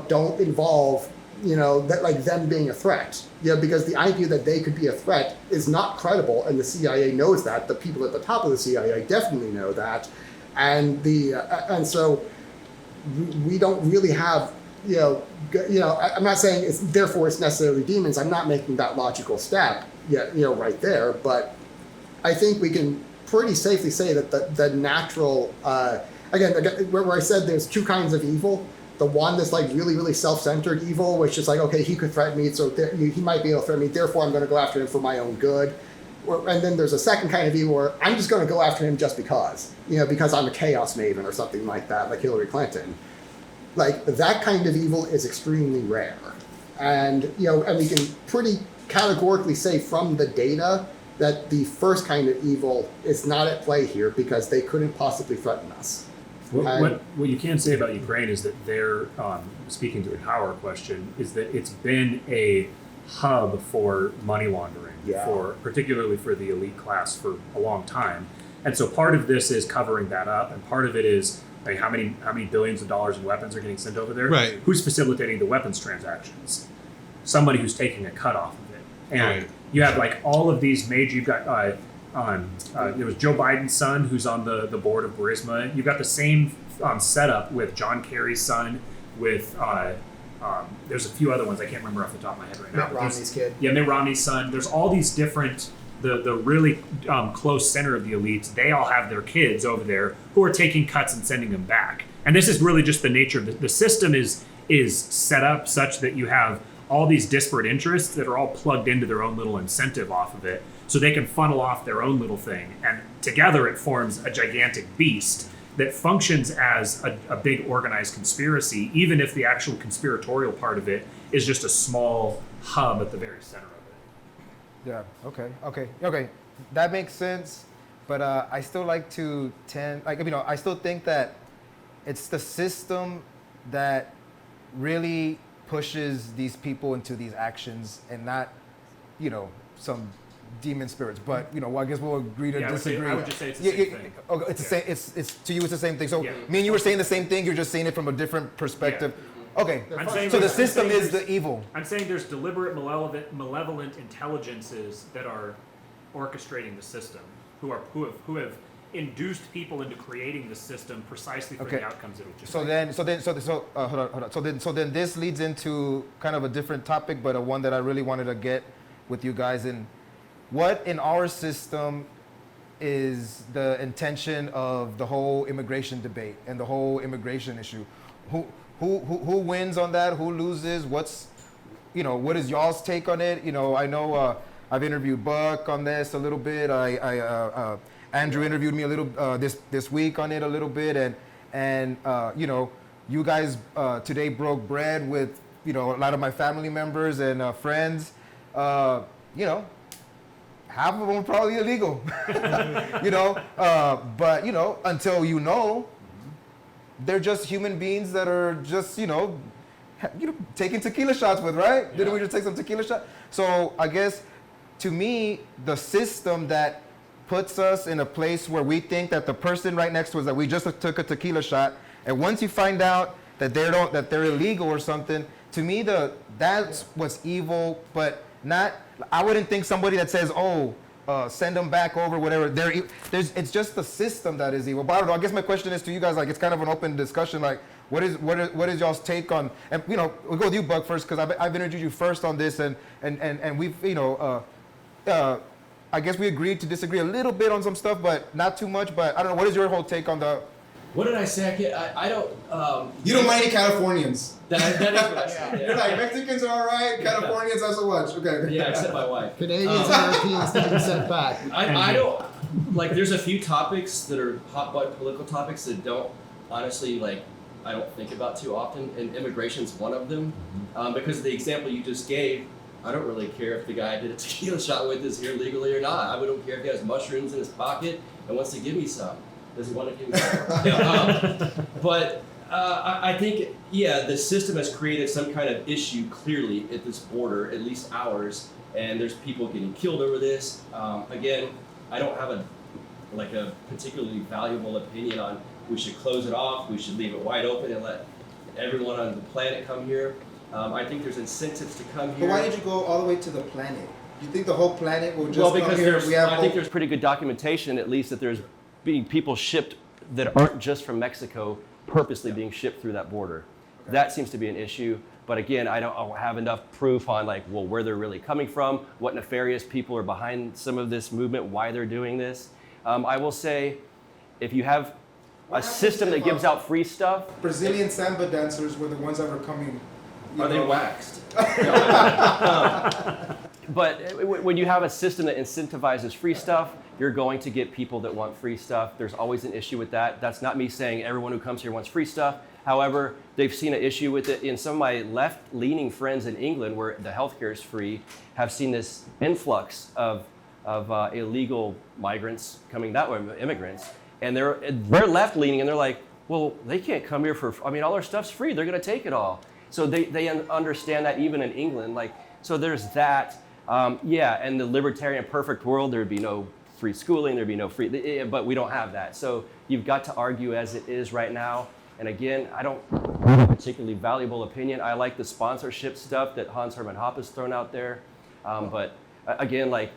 don't involve, them being a threat. Because the idea that they could be a threat is not credible, and the CIA knows that. The people at the top of the CIA definitely know that, and so we don't really have I'm not saying therefore it's necessarily demons. I'm not making that logical step yet, right there. But I think we can pretty safely say that the natural, again, where I said there's two kinds of evil. The one that's like really, really self-centered evil, which is like, okay, he could threaten me, so he might be able to threaten me, therefore I'm going to go after him for my own good. And then there's a second kind of evil where I'm just going to go after him just because I'm a chaos maven or something like that, like Hillary Clinton. Like, that kind of evil is extremely rare. And, and we can pretty categorically say from the data that the first kind of evil is not at play here because they couldn't possibly threaten us. What you can say about Ukraine is that they're, speaking to the power question, is that it's been a hub for money laundering, particularly for the elite class for a long time. And so part of this is covering that up, and part of it is like how many billions of dollars in weapons are getting sent over there? Right. Who's facilitating the weapons transactions? Somebody who's taking a cut off of it. And Right. you have like all of these major, you've got there was Joe Biden's son who's on the board of Burisma. You've got the same setup with John Kerry's son, with there's a few other ones I can't remember off the top of my head right now. Mitt Romney's kid. Yeah, Mitt Romney's son. There's all these different, the really close center of the elites, they all have their kids over there who are taking cuts and sending them back. And this is really just the nature of the system is set up such that you have all these disparate interests that are all plugged into their own little incentive off of it. So they can funnel off their own little thing. And together it forms a gigantic beast that functions as a big organized conspiracy, even if the actual conspiratorial part of it is just a small hub at the very center of it. Yeah. Okay. That makes sense. But I still like to I still think that it's the system that really pushes these people into these actions and not, some demon spirits. But I guess we'll agree to disagree. I would just say it's the same thing. Okay, it's the same. It's to you, it's the same thing. So me and you were saying the same thing. You're just saying it from a different perspective. Yeah. Okay. So the system is the evil. I'm saying there's deliberate malevolent intelligences that are orchestrating the system, who have induced people into creating the system precisely for the outcomes it will generate. So then this leads into kind of a different topic, but one that I really wanted to get with you guys in. What in our system is the intention of the whole immigration debate and the whole immigration issue? Who wins on that? Who loses? What is y'all's take on it? I know I've interviewed Buck on this a little bit. Andrew interviewed me a little this week on it a little bit, and you guys today broke bread with a lot of my family members and friends. Half of them are probably illegal, but until they're just human beings that are just taking tequila shots with, right? Yeah. Didn't we just take some tequila shots? So I guess to me, the system that puts us in a place where we think that the person right next to us that we just took a tequila shot, and once you find out that they're illegal or something, to me that's what's evil, but not. I wouldn't think somebody that says, send them back over, whatever. It's just the system that is evil. But I don't know. I guess my question is to you guys, like, it's kind of an open discussion. Like, what is y'all's take on? And we'll go with you, Buck, first, because I've introduced you first on this, and we've I guess we agreed to disagree a little bit on some stuff, but not too much. But I don't know. What is your whole take on the? What did I say? I don't. You don't mind any Californians. That is what I said. You're like, Mexicans are all right, Californians not so much. Okay. Yeah, except my wife. Canadians and Europeans need to be sent back. I don't. There's a few topics that are hot button political topics that don't, honestly, I don't think about too often, and immigration's one of them. Because of the example you just gave, I don't really care if the guy I did a tequila shot with is here legally or not. I don't care if he has mushrooms in his pocket and wants to give me some. Does he want to give me some? But I think, the system has created some kind of issue clearly at this border, at least ours, and there's people getting killed over this. Again, I don't have a particularly valuable opinion on we should close it off, we should leave it wide open and let everyone on the planet come here. I think there's incentives to come here. But why did you go all the way to the planet? You think the whole planet will just because come here? I think there's pretty good documentation, at least, that there's being people shipped that aren't just from Mexico, purposely being shipped through that border. That seems to be an issue. But again, I don't have enough proof on like, well, where they're really coming from, what nefarious people are behind some of this movement, why they're doing this. I will say, if you have a system that gives out free stuff. Brazilian samba dancers were the ones that were coming. Are they waxed? But when you have a system that incentivizes free stuff, you're going to get people that want free stuff. There's always an issue with that. That's not me saying everyone who comes here wants free stuff. However, they've seen an issue with it. In some of my left-leaning friends in England, where the healthcare is free, have seen this influx of illegal migrants coming that way, immigrants, and they're left-leaning, and they're like, well, they can't come here for. I mean, all our stuff's free. They're going to take it all. So they understand that even in England, like, so there's that. Yeah, in the libertarian perfect world, there'd be no free schooling, there'd be no free, but we don't have that. So you've got to argue as it is right now. And again, I don't have a particularly valuable opinion. I like the sponsorship stuff that Hans Hermann Hoppe's thrown out there. But again, like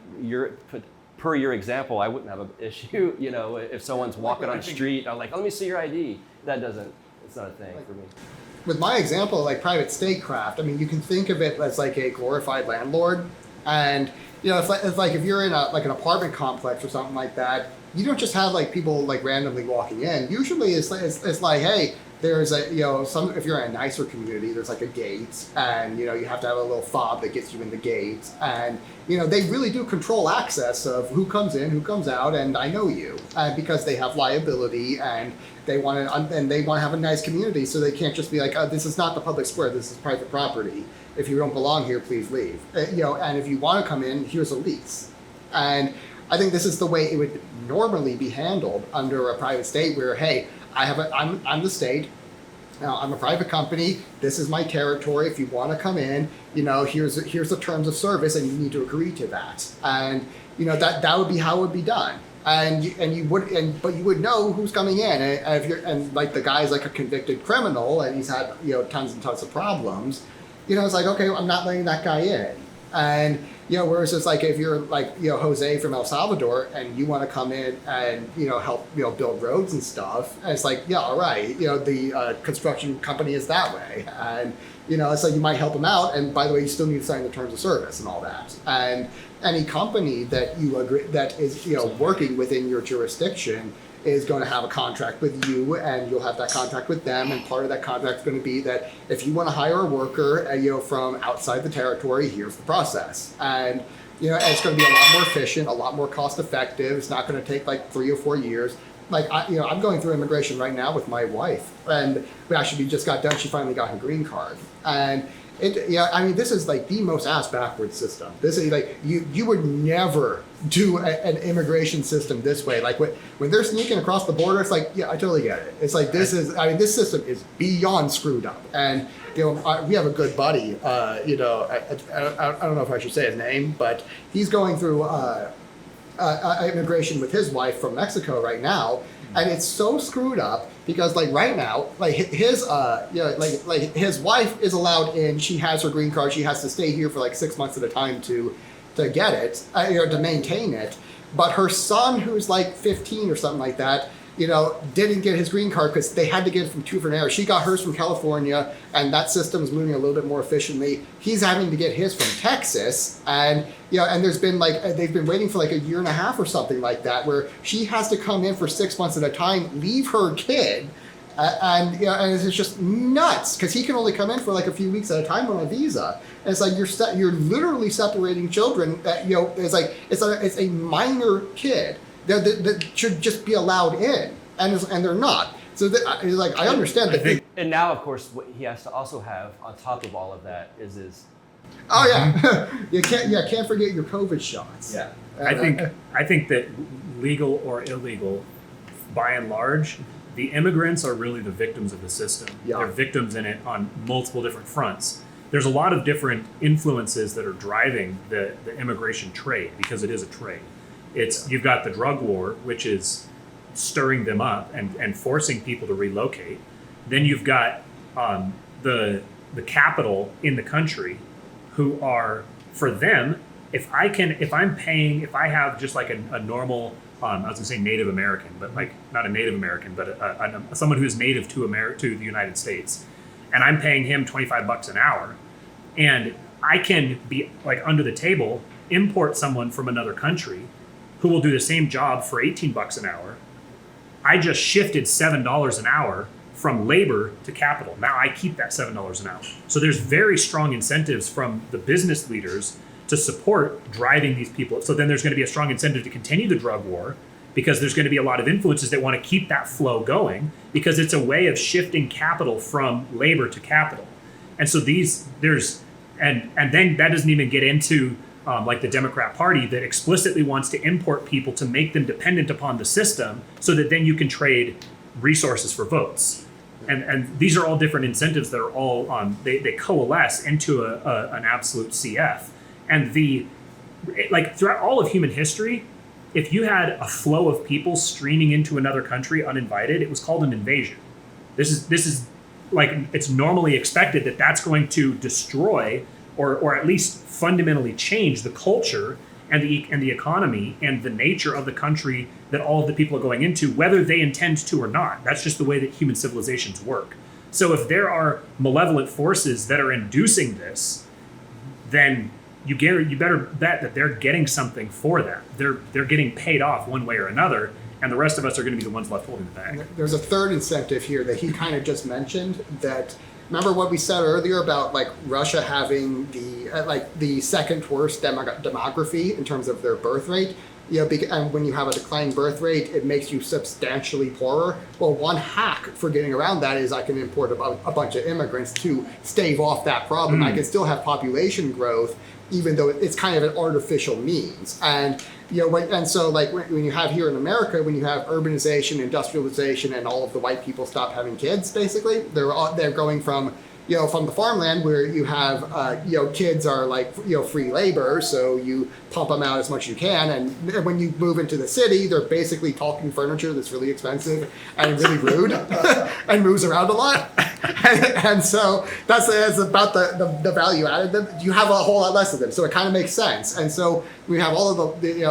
per your example, I wouldn't have an issue, you know, if someone's walking on the street, I'm like, let me see your ID. It's not a thing for me. With my example, like private statecraft, I mean, you can think of it as like a glorified landlord. And, you know, it's like if you're in an apartment complex or something like that, you don't just have like people like randomly walking in. Usually it's like, hey, there's a, you know, if you're in a nicer community, there's like a gate, and, you know, you have to have a little fob that gets you in the gate. And, you know, they really do control access of who comes in, who comes out, and I know you, because they have liability, and they want to have a nice community, so they can't just be like, oh, this is not the public square, this is private property. If you don't belong here, please leave. You know, and if you want to come in, here's a lease. And I think this is the way it would normally be handled under a private state, where, hey, I'm the state. Now, I'm a private company. This is my territory. If you want to come in, you know, here's the terms of service, and you need to agree to that. And, you know, that would be how it would be done. But you would know who's coming in. And if like the guy's like a convicted criminal, and he's had, you know, tons and tons of problems, you know, it's like, okay, well, I'm not letting that guy in. And, you know, whereas it's like if you're like, you know, Jose from El Salvador, and you want to come in and, you know, help, you know, build roads and stuff, and it's like, yeah, all right, you know, the construction company is that way. And, you know, it's like you might help them out, and by the way, you still need to sign the terms of service and all that. And any company that you agree that is, you know, working within your jurisdiction is going to have a contract with you, and you'll have that contract with them, and part of that contract is going to be that if you want to hire a worker, you know, from outside the territory, here's the process. And, you know, it's going to be a lot more efficient, a lot more cost effective. It's not going to take like 3 or 4 years. Like, I'm going through immigration right now with my wife, and we actually just got done. She finally got her green card, and I mean, this is like the most ass backwards system. This is like, you would never do an immigration system this way. Like when they're sneaking across the border, it's like, yeah, I totally get it. It's like, this system is beyond screwed up. And, you know, we have a good buddy, you know, I don't know if I should say his name, but he's going through immigration with his wife from Mexico right now. And it's so screwed up because, like, right now, like his like his wife is allowed in. She has her green card. She has to stay here for like 6 months at a time to get it, or to maintain it. But her son, who's like 15 or something like that, you know, didn't get his green card because they had to get it from 2 different areas. She got hers from California, and that system is moving a little bit more efficiently. He's having to get his from Texas, and, you know, and there's been like, they've been waiting for like 1.5 years or something like that, where she has to come in for 6 months at a time, leave her kid, and, you know, and it's just nuts because he can only come in for like a few weeks at a time on a visa. And it's like you're literally separating children. That, you know, it's like it's a minor kid that should just be allowed in, and they're not. So like, I understand that. And now, of course, what he has to also have on top of all of that is his. Oh yeah, you can't forget your COVID shots. Yeah, I think that legal or illegal, by and large, the immigrants are really the victims of the system. Yeah. They're victims in it on multiple different fronts. There's a lot of different influences that are driving the immigration trade, because it is a trade. You've got the drug war, which is stirring them up and forcing people to relocate. Then you've got the capital in the country, who are, for them, if I have just like a normal, I was gonna say Native American, but like not a Native American, but someone who is native to the United States, and I'm paying him $25 an hour, and I can be like under the table, import someone from another country who will do the same job for $18 an hour. I just shifted $7 an hour from labor to capital. Now I keep that $7 an hour. So there's very strong incentives from the business leaders to support driving these people. So then there's going to be a strong incentive to continue the drug war, because there's going to be a lot of influences that want to keep that flow going, because it's a way of shifting capital from labor to capital. And so and then that doesn't even get into like the Democrat Party that explicitly wants to import people to make them dependent upon the system so that then you can trade resources for votes. And these are all different incentives that are all they coalesce into an absolute CF. And throughout all of human history, if you had a flow of people streaming into another country uninvited, it was called an invasion. This is like, it's normally expected that that's going to destroy or at least fundamentally change the culture and the economy and the nature of the country that all of the people are going into, whether they intend to or not. That's just the way that human civilizations work. So if there are malevolent forces that are inducing this, then you better bet that they're getting something for that. They're getting paid off one way or another, and the rest of us are going to be the ones left holding the bag. There's a third incentive here that he kind of just mentioned. That, remember what we said earlier about like Russia having the second worst demography in terms of their birth rate. And when you have a declining birth rate, it makes you substantially poorer. Well, one hack for getting around that is I can import a bunch of immigrants to stave off that problem. I can still have population growth, even though it's kind of an artificial means. And so like when you have here in America, when you have urbanization, industrialization, and all of the white people stop having kids, basically, they're going from from the farmland where you have kids are like free labor, so you pump them out as much as you can, and when you move into the city, they're basically talking furniture that's really expensive and really rude and moves around a lot. And so that's about the value added. You have a whole lot less of them, so it kind of makes sense. And so we have all of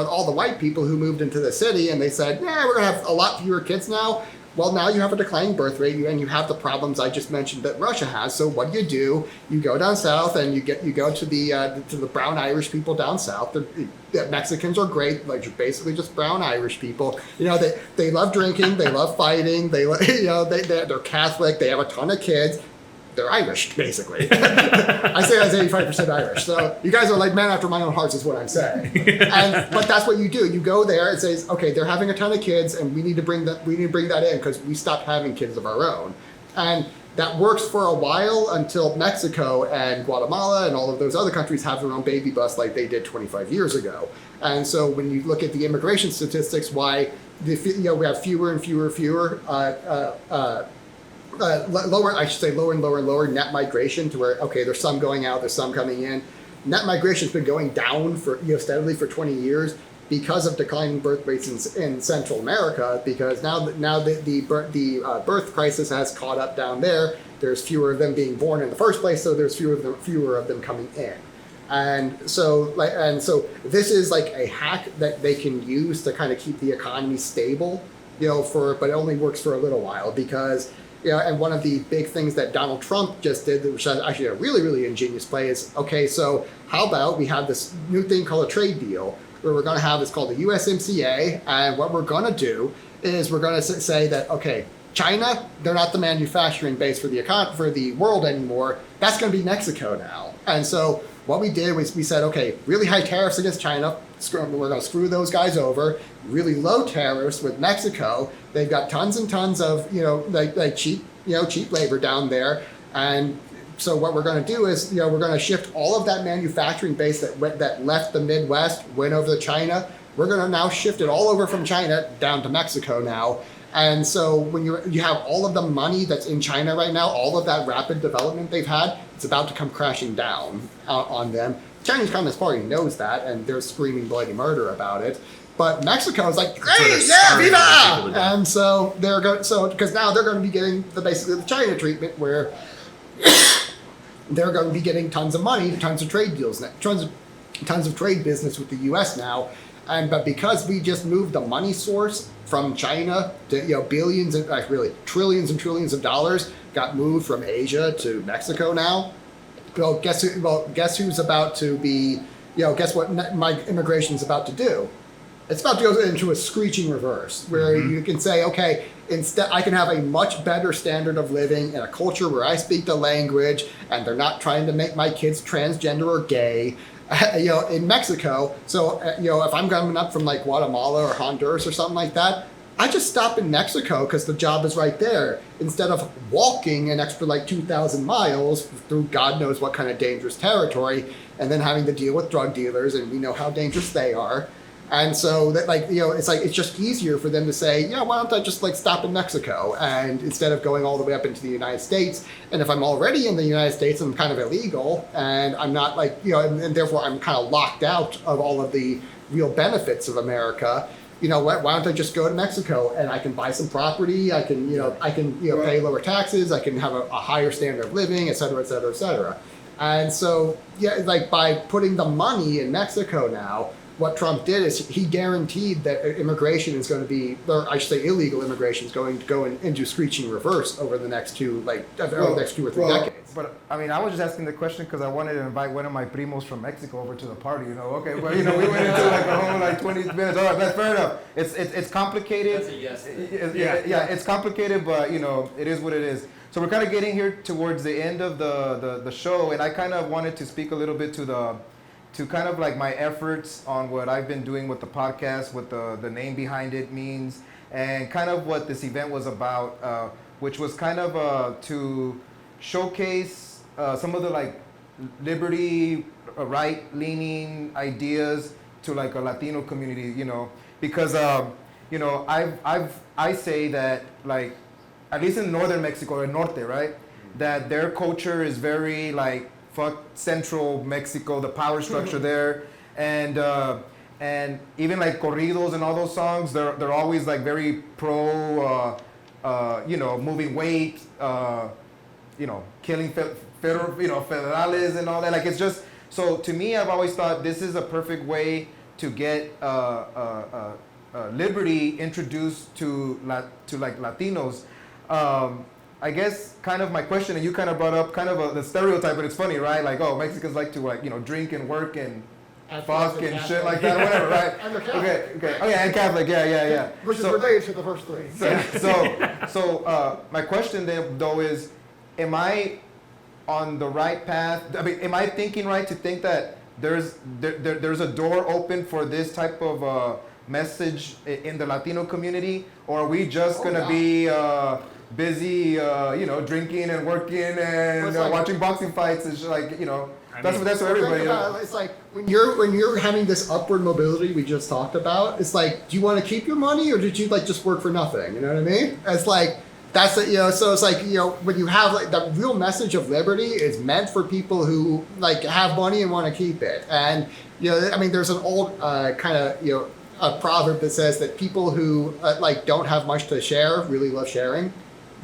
all the white people who moved into the city, and they said, we're gonna have a lot fewer kids now. Well, now you have a declining birth rate, and you have the problems I just mentioned that Russia has. So what do? You go down south, and you go to the brown Irish people down south. The Mexicans are great, like basically just brown Irish people. They love drinking, they love fighting, they're Catholic, they have a ton of kids. They're Irish, basically. I say I was 85% Irish. So you guys are like man after my own heart is what I'm saying. But that's what you do. You go there and say, okay, they're having a ton of kids, and we need to bring that in because we stopped having kids of our own. And that works for a while until Mexico and Guatemala and all of those other countries have their own baby bus like they did 25 years ago. And so when you look at the immigration statistics, why we have fewer and fewer lower and lower net migration, to where there's some going out, there's some coming in. Net migration's been going down for steadily for 20 years because of declining birth rates in Central America. Because now the birth crisis has caught up down there. There's fewer of them being born in the first place, so there's fewer of them coming in. And so this is like a hack that they can use to kind of keep the economy stable, but it only works for a little while because. And one of the big things that Donald Trump just did, which is actually a really, really ingenious play, is, so how about we have this new thing called a trade deal, where we're going to have, it's called the USMCA, and what we're going to do is we're going to say that, China, they're not the manufacturing base for the world anymore. That's going to be Mexico now. And so what we did was we said, really high tariffs against China. We're going to screw those guys over. Really low tariffs with Mexico. They've got tons and tons of cheap labor down there. And so what we're going to do is we're going to shift all of that manufacturing base that left the Midwest, went over to China. We're going to now shift it all over from China down to Mexico now. And so when you have all of the money that's in China right now, all of that rapid development they've had, it's about to come crashing down on them. Chinese Communist Party knows that, and they're screaming bloody murder about it. But Mexico is like, great, yeah, viva! And so because now they're going to be getting basically the China treatment, where they're going to be getting tons of money, tons of trade deals, tons of trade business with the U.S. now. But because we just moved the money source from China to billions and really trillions and trillions of dollars got moved from Asia to Mexico now. Well, guess who's about to be? Guess what my immigration's about to do? It's about to go into a screeching reverse, where you can say, okay, instead I can have a much better standard of living in a culture where I speak the language, and they're not trying to make my kids transgender or gay. In Mexico. So, if I'm coming up from like Guatemala or Honduras or something like that, I just stop in Mexico because the job is right there, instead of walking an extra like 2,000 miles through God knows what kind of dangerous territory, and then having to deal with drug dealers, and we know how dangerous they are. And so that it's just easier for them to say, why don't I just like stop in Mexico, and instead of going all the way up into the United States. And if I'm already in the United States, I'm kind of illegal, and I'm not like, and therefore I'm kind of locked out of all of the real benefits of America. Why don't I just go to Mexico, and I can buy some property, I can pay lower taxes, I can have a higher standard of living, et cetera, et cetera, et cetera. And so, by putting the money in Mexico now, what Trump did is he guaranteed that immigration is going to be, or I should say illegal immigration is going to go into screeching reverse over the next two or three decades. But I mean, I was just asking the question because I wanted to invite one of my primos from Mexico over to the party. Okay, but we went into like a whole like 20 minutes. All right, that's fair enough. It's complicated. That's a yes. Yeah, it's complicated, but it is what it is. So we're kind of getting here towards the end of the show, and I kind of wanted to speak a little bit to kind of like my efforts on what I've been doing with the podcast, what the name behind it means, and kind of what this event was about, which was kind of to showcase some of the like liberty, right-leaning ideas to like a Latino community, because I say that like, at least in northern Mexico or norte, right, that their culture is very like, fuck central Mexico, the power structure there, and even like corridos and all those songs, they're always like very pro, moving weight, killing federales and all that. Like it's just, so to me, I've always thought this is a perfect way to get liberty introduced to like Latinos. I guess kind of my question, and you kind of brought up kind of the stereotype, but it's funny, right? Like, oh, Mexicans like to like, drink and work and fuck and shit like that, whatever, right? And they're Catholic. Okay. Oh yeah, and Catholic, yeah. Which is related to the first three. So my question then though is, am I on the right path? I mean, am I thinking right to think that there's a door open for this type of message in the Latino community, or are we just gonna be busy, drinking and working and watching boxing fights and shit, like, that's for everybody. It's like when you're having this upward mobility we just talked about, it's like, do you want to keep your money, or did you like just work for nothing? You know what I mean? It's like that's it, so it's like, when you have like the real message of liberty is meant for people who like have money and want to keep it. And there's an old kind of a proverb that says that people who don't have much to share really love sharing.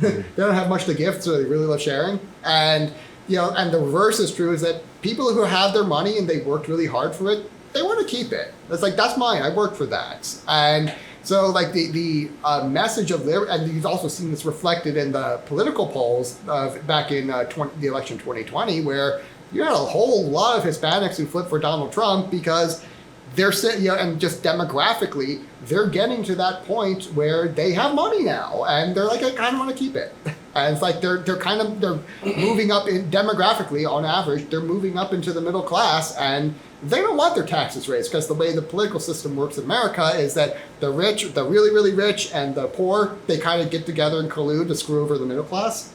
They don't have much to give, so they really love sharing. And and the reverse is true, is that people who have their money and they worked really hard for it, they want to keep it. It's like, that's mine, I worked for that. And so like the message of liberty, and you've also seen this reflected in the political polls back in the election 2020, where you had a whole lot of Hispanics who flipped for Donald Trump because they're and just demographically, they're getting to that point where they have money now, and they're like, I kind of want to keep it. And it's like they're moving up demographically on average. They're moving up into the middle class, and they don't want their taxes raised, because the way the political system works in America is that the rich, the really really rich, and the poor, they kind of get together and collude to screw over the middle class.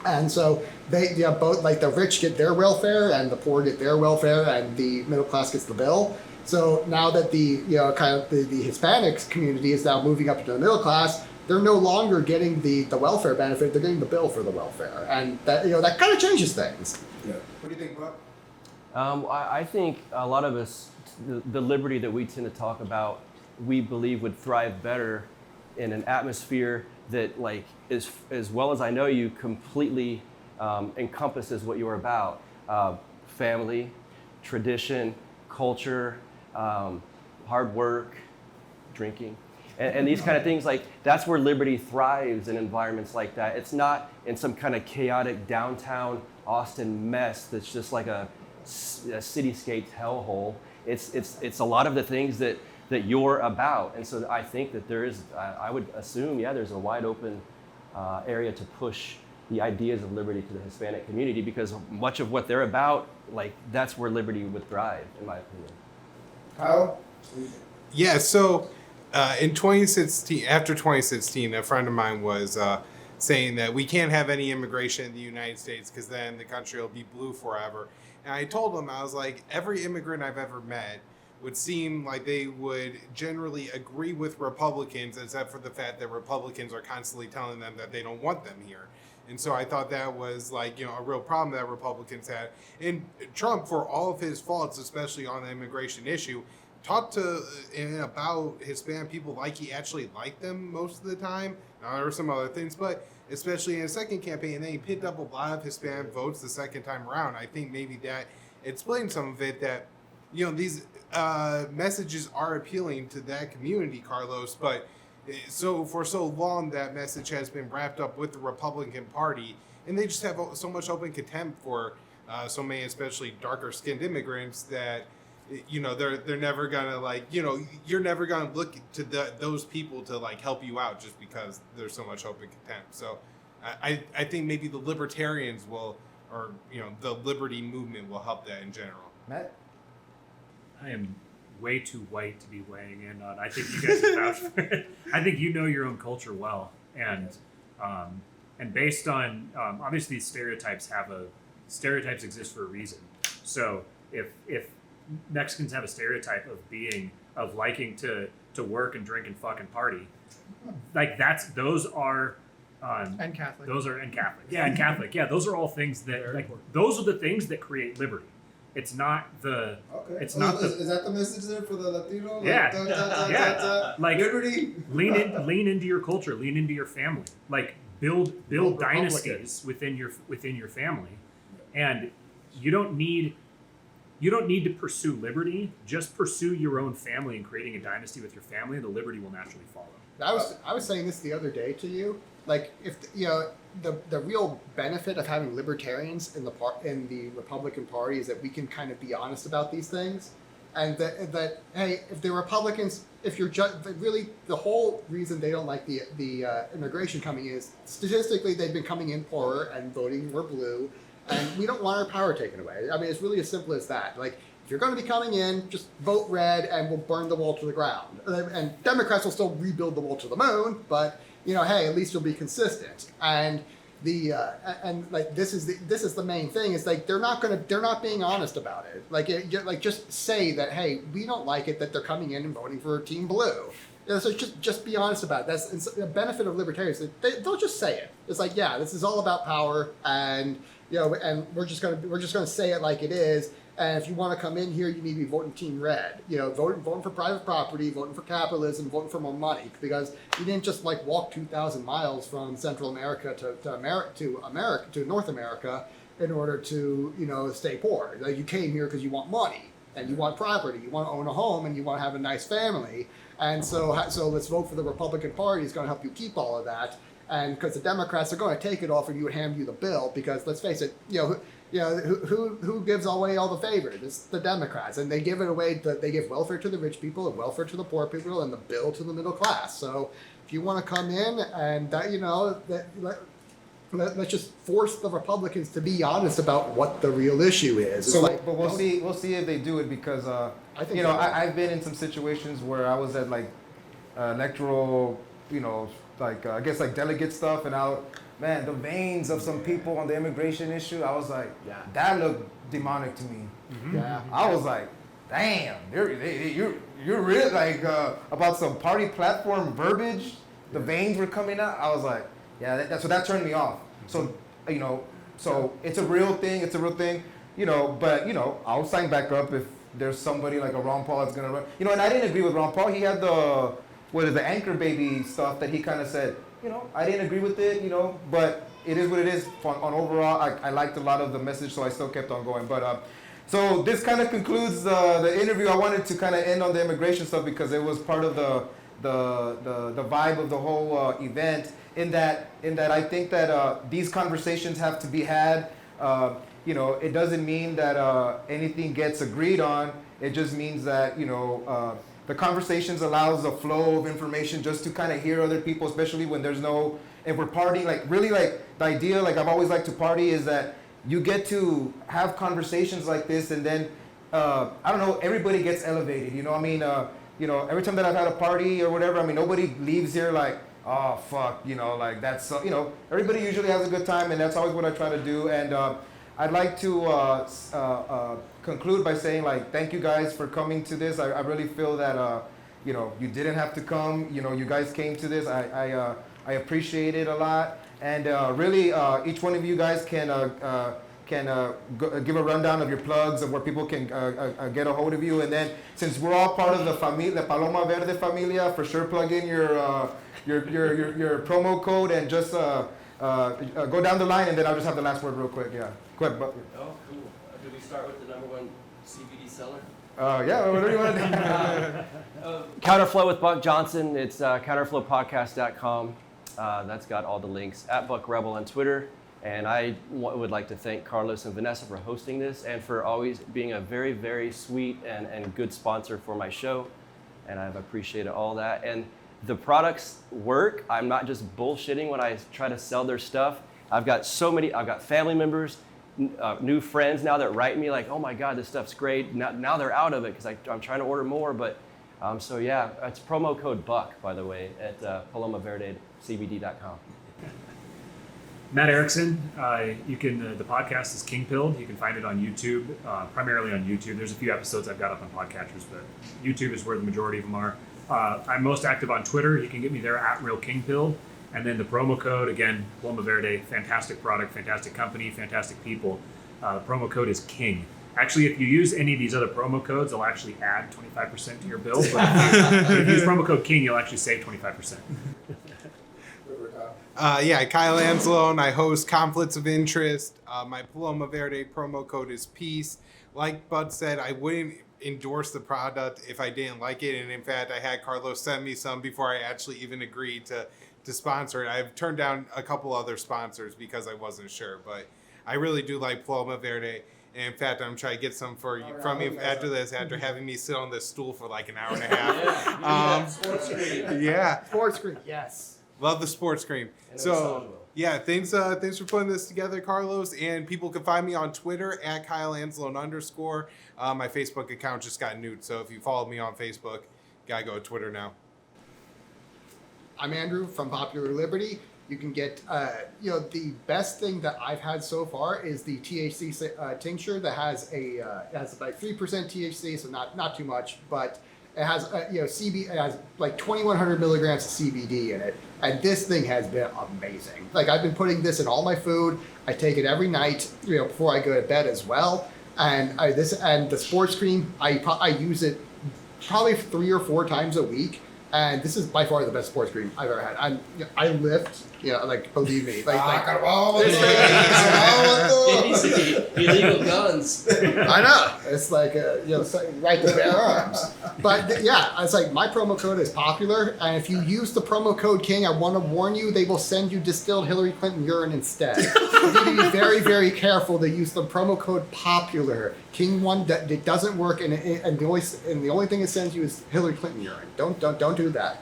And so they both, like, the rich get their welfare and the poor get their welfare, and the middle class gets the bill. So now that the the Hispanic community is now moving up into the middle class, they're no longer getting the welfare benefit; they're getting the bill for the welfare, and that that kind of changes things. Yeah. What do you think, Bob? I think a lot of us, the liberty that we tend to talk about, we believe would thrive better in an atmosphere that, like, is, as well as I know you, completely encompasses what you're about: family, tradition, culture. hard work, drinking, and these kind of things. Like, that's where liberty thrives in environments like that. It's not in some kind of chaotic downtown Austin mess that's just like a cityscape hellhole. It's a lot of the things that you're about. And so I think that there is, I would assume, there's a wide open area to push the ideas of liberty to the Hispanic community, because much of what they're about, like, that's where liberty would thrive, in my opinion. Kyle? Yeah, so in 2016, after 2016, a friend of mine was saying that we can't have any immigration in the United States because then the country will be blue forever. And I told him, I was like, every immigrant I've ever met would seem like they would generally agree with Republicans, except for the fact that Republicans are constantly telling them that they don't want them here. And so I thought that was like, a real problem that Republicans had. And Trump, for all of his faults, especially on the immigration issue, talked to and about Hispanic people like he actually liked them most of the time. Now, there were some other things, but especially in his second campaign, and then he picked up a lot of Hispanic votes the second time around. I think maybe that explains some of it, that, these messages are appealing to that community, Carlos, but so for so long that message has been wrapped up with the Republican Party, and they just have so much open contempt for so many, especially darker skinned immigrants, that they're never gonna you're never gonna look to those people to help you out just because there's so much open contempt. So I think maybe the libertarians will, or the liberty movement will help that in general. Matt? I am way too white to be weighing in on. I think you guys are vouch for it. I think you know your own culture well, and based on obviously stereotypes exist for a reason. So if Mexicans have a stereotype of liking to work and drink and fucking party, those are And Catholic. and Catholic. Yeah, and Catholic. Yeah, those are all things that those are the things that create liberty. It's not the. Okay. It's not the. Is that the message there for the Latino? Yeah. Like, liberty. lean into your culture. Lean into your family. Like, build dynasties within your family, and you don't need to pursue liberty. Just pursue your own family and creating a dynasty with your family, and the liberty will naturally follow. I was saying this the other day to you. Like, if the real benefit of having libertarians in the Republican Party is that we can kind of be honest about these things, and that hey, if the Republicans, if you're really, the whole reason they don't like the immigration coming in is statistically they've been coming in poorer and voting more blue, and we don't want our power taken away. I mean, it's really as simple as that. Like, if you're going to be coming in, just vote red and we'll burn the wall to the ground. And Democrats will still rebuild the wall to the moon, but hey, at least you'll be consistent. And this is the main thing. Is like they're not being honest about it. Like just say that, hey, we don't like it that they're coming in and voting for Team Blue. So just be honest about it. That's the benefit of libertarians. They'll just say it. It's like, yeah, this is all about power, and and we're just gonna say it like it is. And if you want to come in here, you need to be voting Team Red. Voting for private property, voting for capitalism, voting for more money, because you didn't just walk 2,000 miles from Central America to North America in order to stay poor. Like, you came here because you want money and you want property, you want to own a home, and you want to have a nice family. And so let's vote for the Republican Party. It's going to help you keep all of that. And because the Democrats are going to take it off of you and hand you the bill, because let's face it, who gives away all the favors? It's the Democrats, and they give it away. They give welfare to the rich people and welfare to the poor people, and the bill to the middle class. So if you want to come in and let's just force the Republicans to be honest about what the real issue is. But we'll see if they do it, because I think I've been in some situations where I was at electoral, I guess delegate stuff, and the veins of some people on the immigration issue, I was like, that looked demonic to me. Mm-hmm. Yeah. I was like, damn, you're really about some party platform verbiage. The veins were coming out. I was like, yeah, so that turned me off. So it's a real thing. It's a real thing. But I'll sign back up if there's somebody like a Ron Paul that's gonna run. And I didn't agree with Ron Paul. He had the anchor baby stuff that he kind of said. I didn't agree with it, but it is what it is. On overall, I liked a lot of the message, so I still kept on going. But So this kind of concludes the interview. I wanted to kind of end on the immigration stuff because it was part of the vibe of the whole event. In that I think that these conversations have to be had. It doesn't mean that anything gets agreed on. It just means that the conversations allows a flow of information just to kind of hear other people, especially when there's no. If we're partying, like really, like the idea, like I've always liked to party, is that you get to have conversations like this, and then I don't know, everybody gets elevated. Every time that I've had a party or whatever, I mean, nobody leaves here like, oh fuck, like that's everybody usually has a good time, and that's always what I try to do. And I'd like to conclude by saying, like, thank you guys for coming to this. I really feel that you didn't have to come. You guys came to this. I appreciate it a lot. And really, each one of you guys can give a rundown of your plugs of where people can get a hold of you. And then, since we're all part of the Paloma Verde familia, for sure plug in your promo code and just go down the line, and then I'll just have the last word real quick. Yeah, go ahead. Oh, cool. Do we start with the #1 CBD seller? Yeah, whatever you want to do. Counterflow with Buck Johnson. It's counterflowpodcast.com. That's got all the links at Buck Rebel on Twitter. And I would like to thank Carlos and Vanessa for hosting this and for always being a very, very sweet and good sponsor for my show. And I've appreciated all that. And the products work. I'm not just bullshitting when I try to sell their stuff. I've got family members, new friends now that write me like, oh my God, this stuff's great. Now they're out of it because I'm trying to order more. But so yeah, it's promo code BUCK, by the way, at PalomaVerdeCBD.com. Matt Erickson, the podcast is King Pilled. You can find it on YouTube, primarily on YouTube. There's a few episodes I've got up on podcatchers, but YouTube is where the majority of them are. I'm most active on Twitter. You can get me there at Real King Pilled. And then the promo code, again, Paloma Verde, fantastic product, fantastic company, fantastic people. Promo code is KING. Actually, if you use any of these other promo codes, they'll actually add 25% to your bill. But if you use promo code KING, you'll actually save 25%. Kyle Anzalone. I host Conflicts of Interest. My Paloma Verde promo code is PEACE. Like Bud said, I wouldn't endorse the product if I didn't like it. And in fact, I had Carlos send me some before I actually even agreed to sponsor it. I've turned down a couple other sponsors because I wasn't sure. But I really do like Paloma Verde. And in fact, I'm trying to get some from you after this, after having me sit on this stool for like an hour and a half. Sports screen. Yeah. Sports screen, yes. Love the sports screen. So, yeah, thanks for putting this together, Carlos. And people can find me on Twitter at KyleAnzalone_. My Facebook account just got nuked, so if you follow me on Facebook, gotta go to Twitter now. I'm Andrew from Popular Liberty. You can get, the best thing that I've had so far is the THC tincture that has has about 3% THC, so not too much, but it has it has like 2,100 milligrams of CBD in it, and this thing has been amazing. Like, I've been putting this in all my food. I take it every night, before I go to bed as well. And the sports cream, I use it probably 3 or 4 times a week. And this is by far the best sports cream I've ever had. I lift, believe me. Illegal guns. I know. It's like, right to bear arms. But it's like my promo code is popular. And if you use the promo code KING, I want to warn you, they will send you distilled Hillary Clinton urine instead. You need to be very, very careful to use the promo code popular. King one, it doesn't work, and the only thing it sends you is Hillary Clinton urine. Don't do that.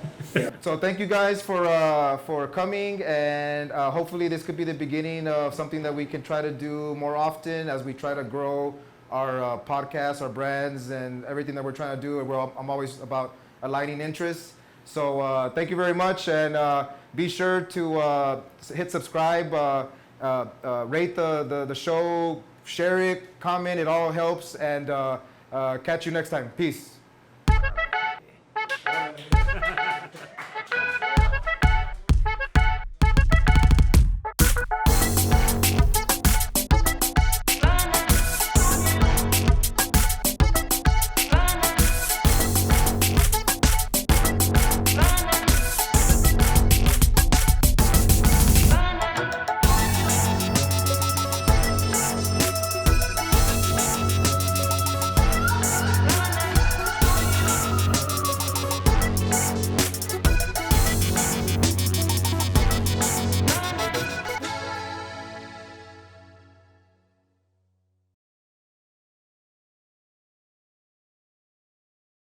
So thank you guys for coming, and hopefully this could be the beginning of something that we can try to do more often as we try to grow our podcasts, our brands, and everything that we're trying to do. I'm always about aligning interests. So thank you very much, and be sure to hit subscribe, rate the show, share it, comment. It all helps, and catch you next time. Peace.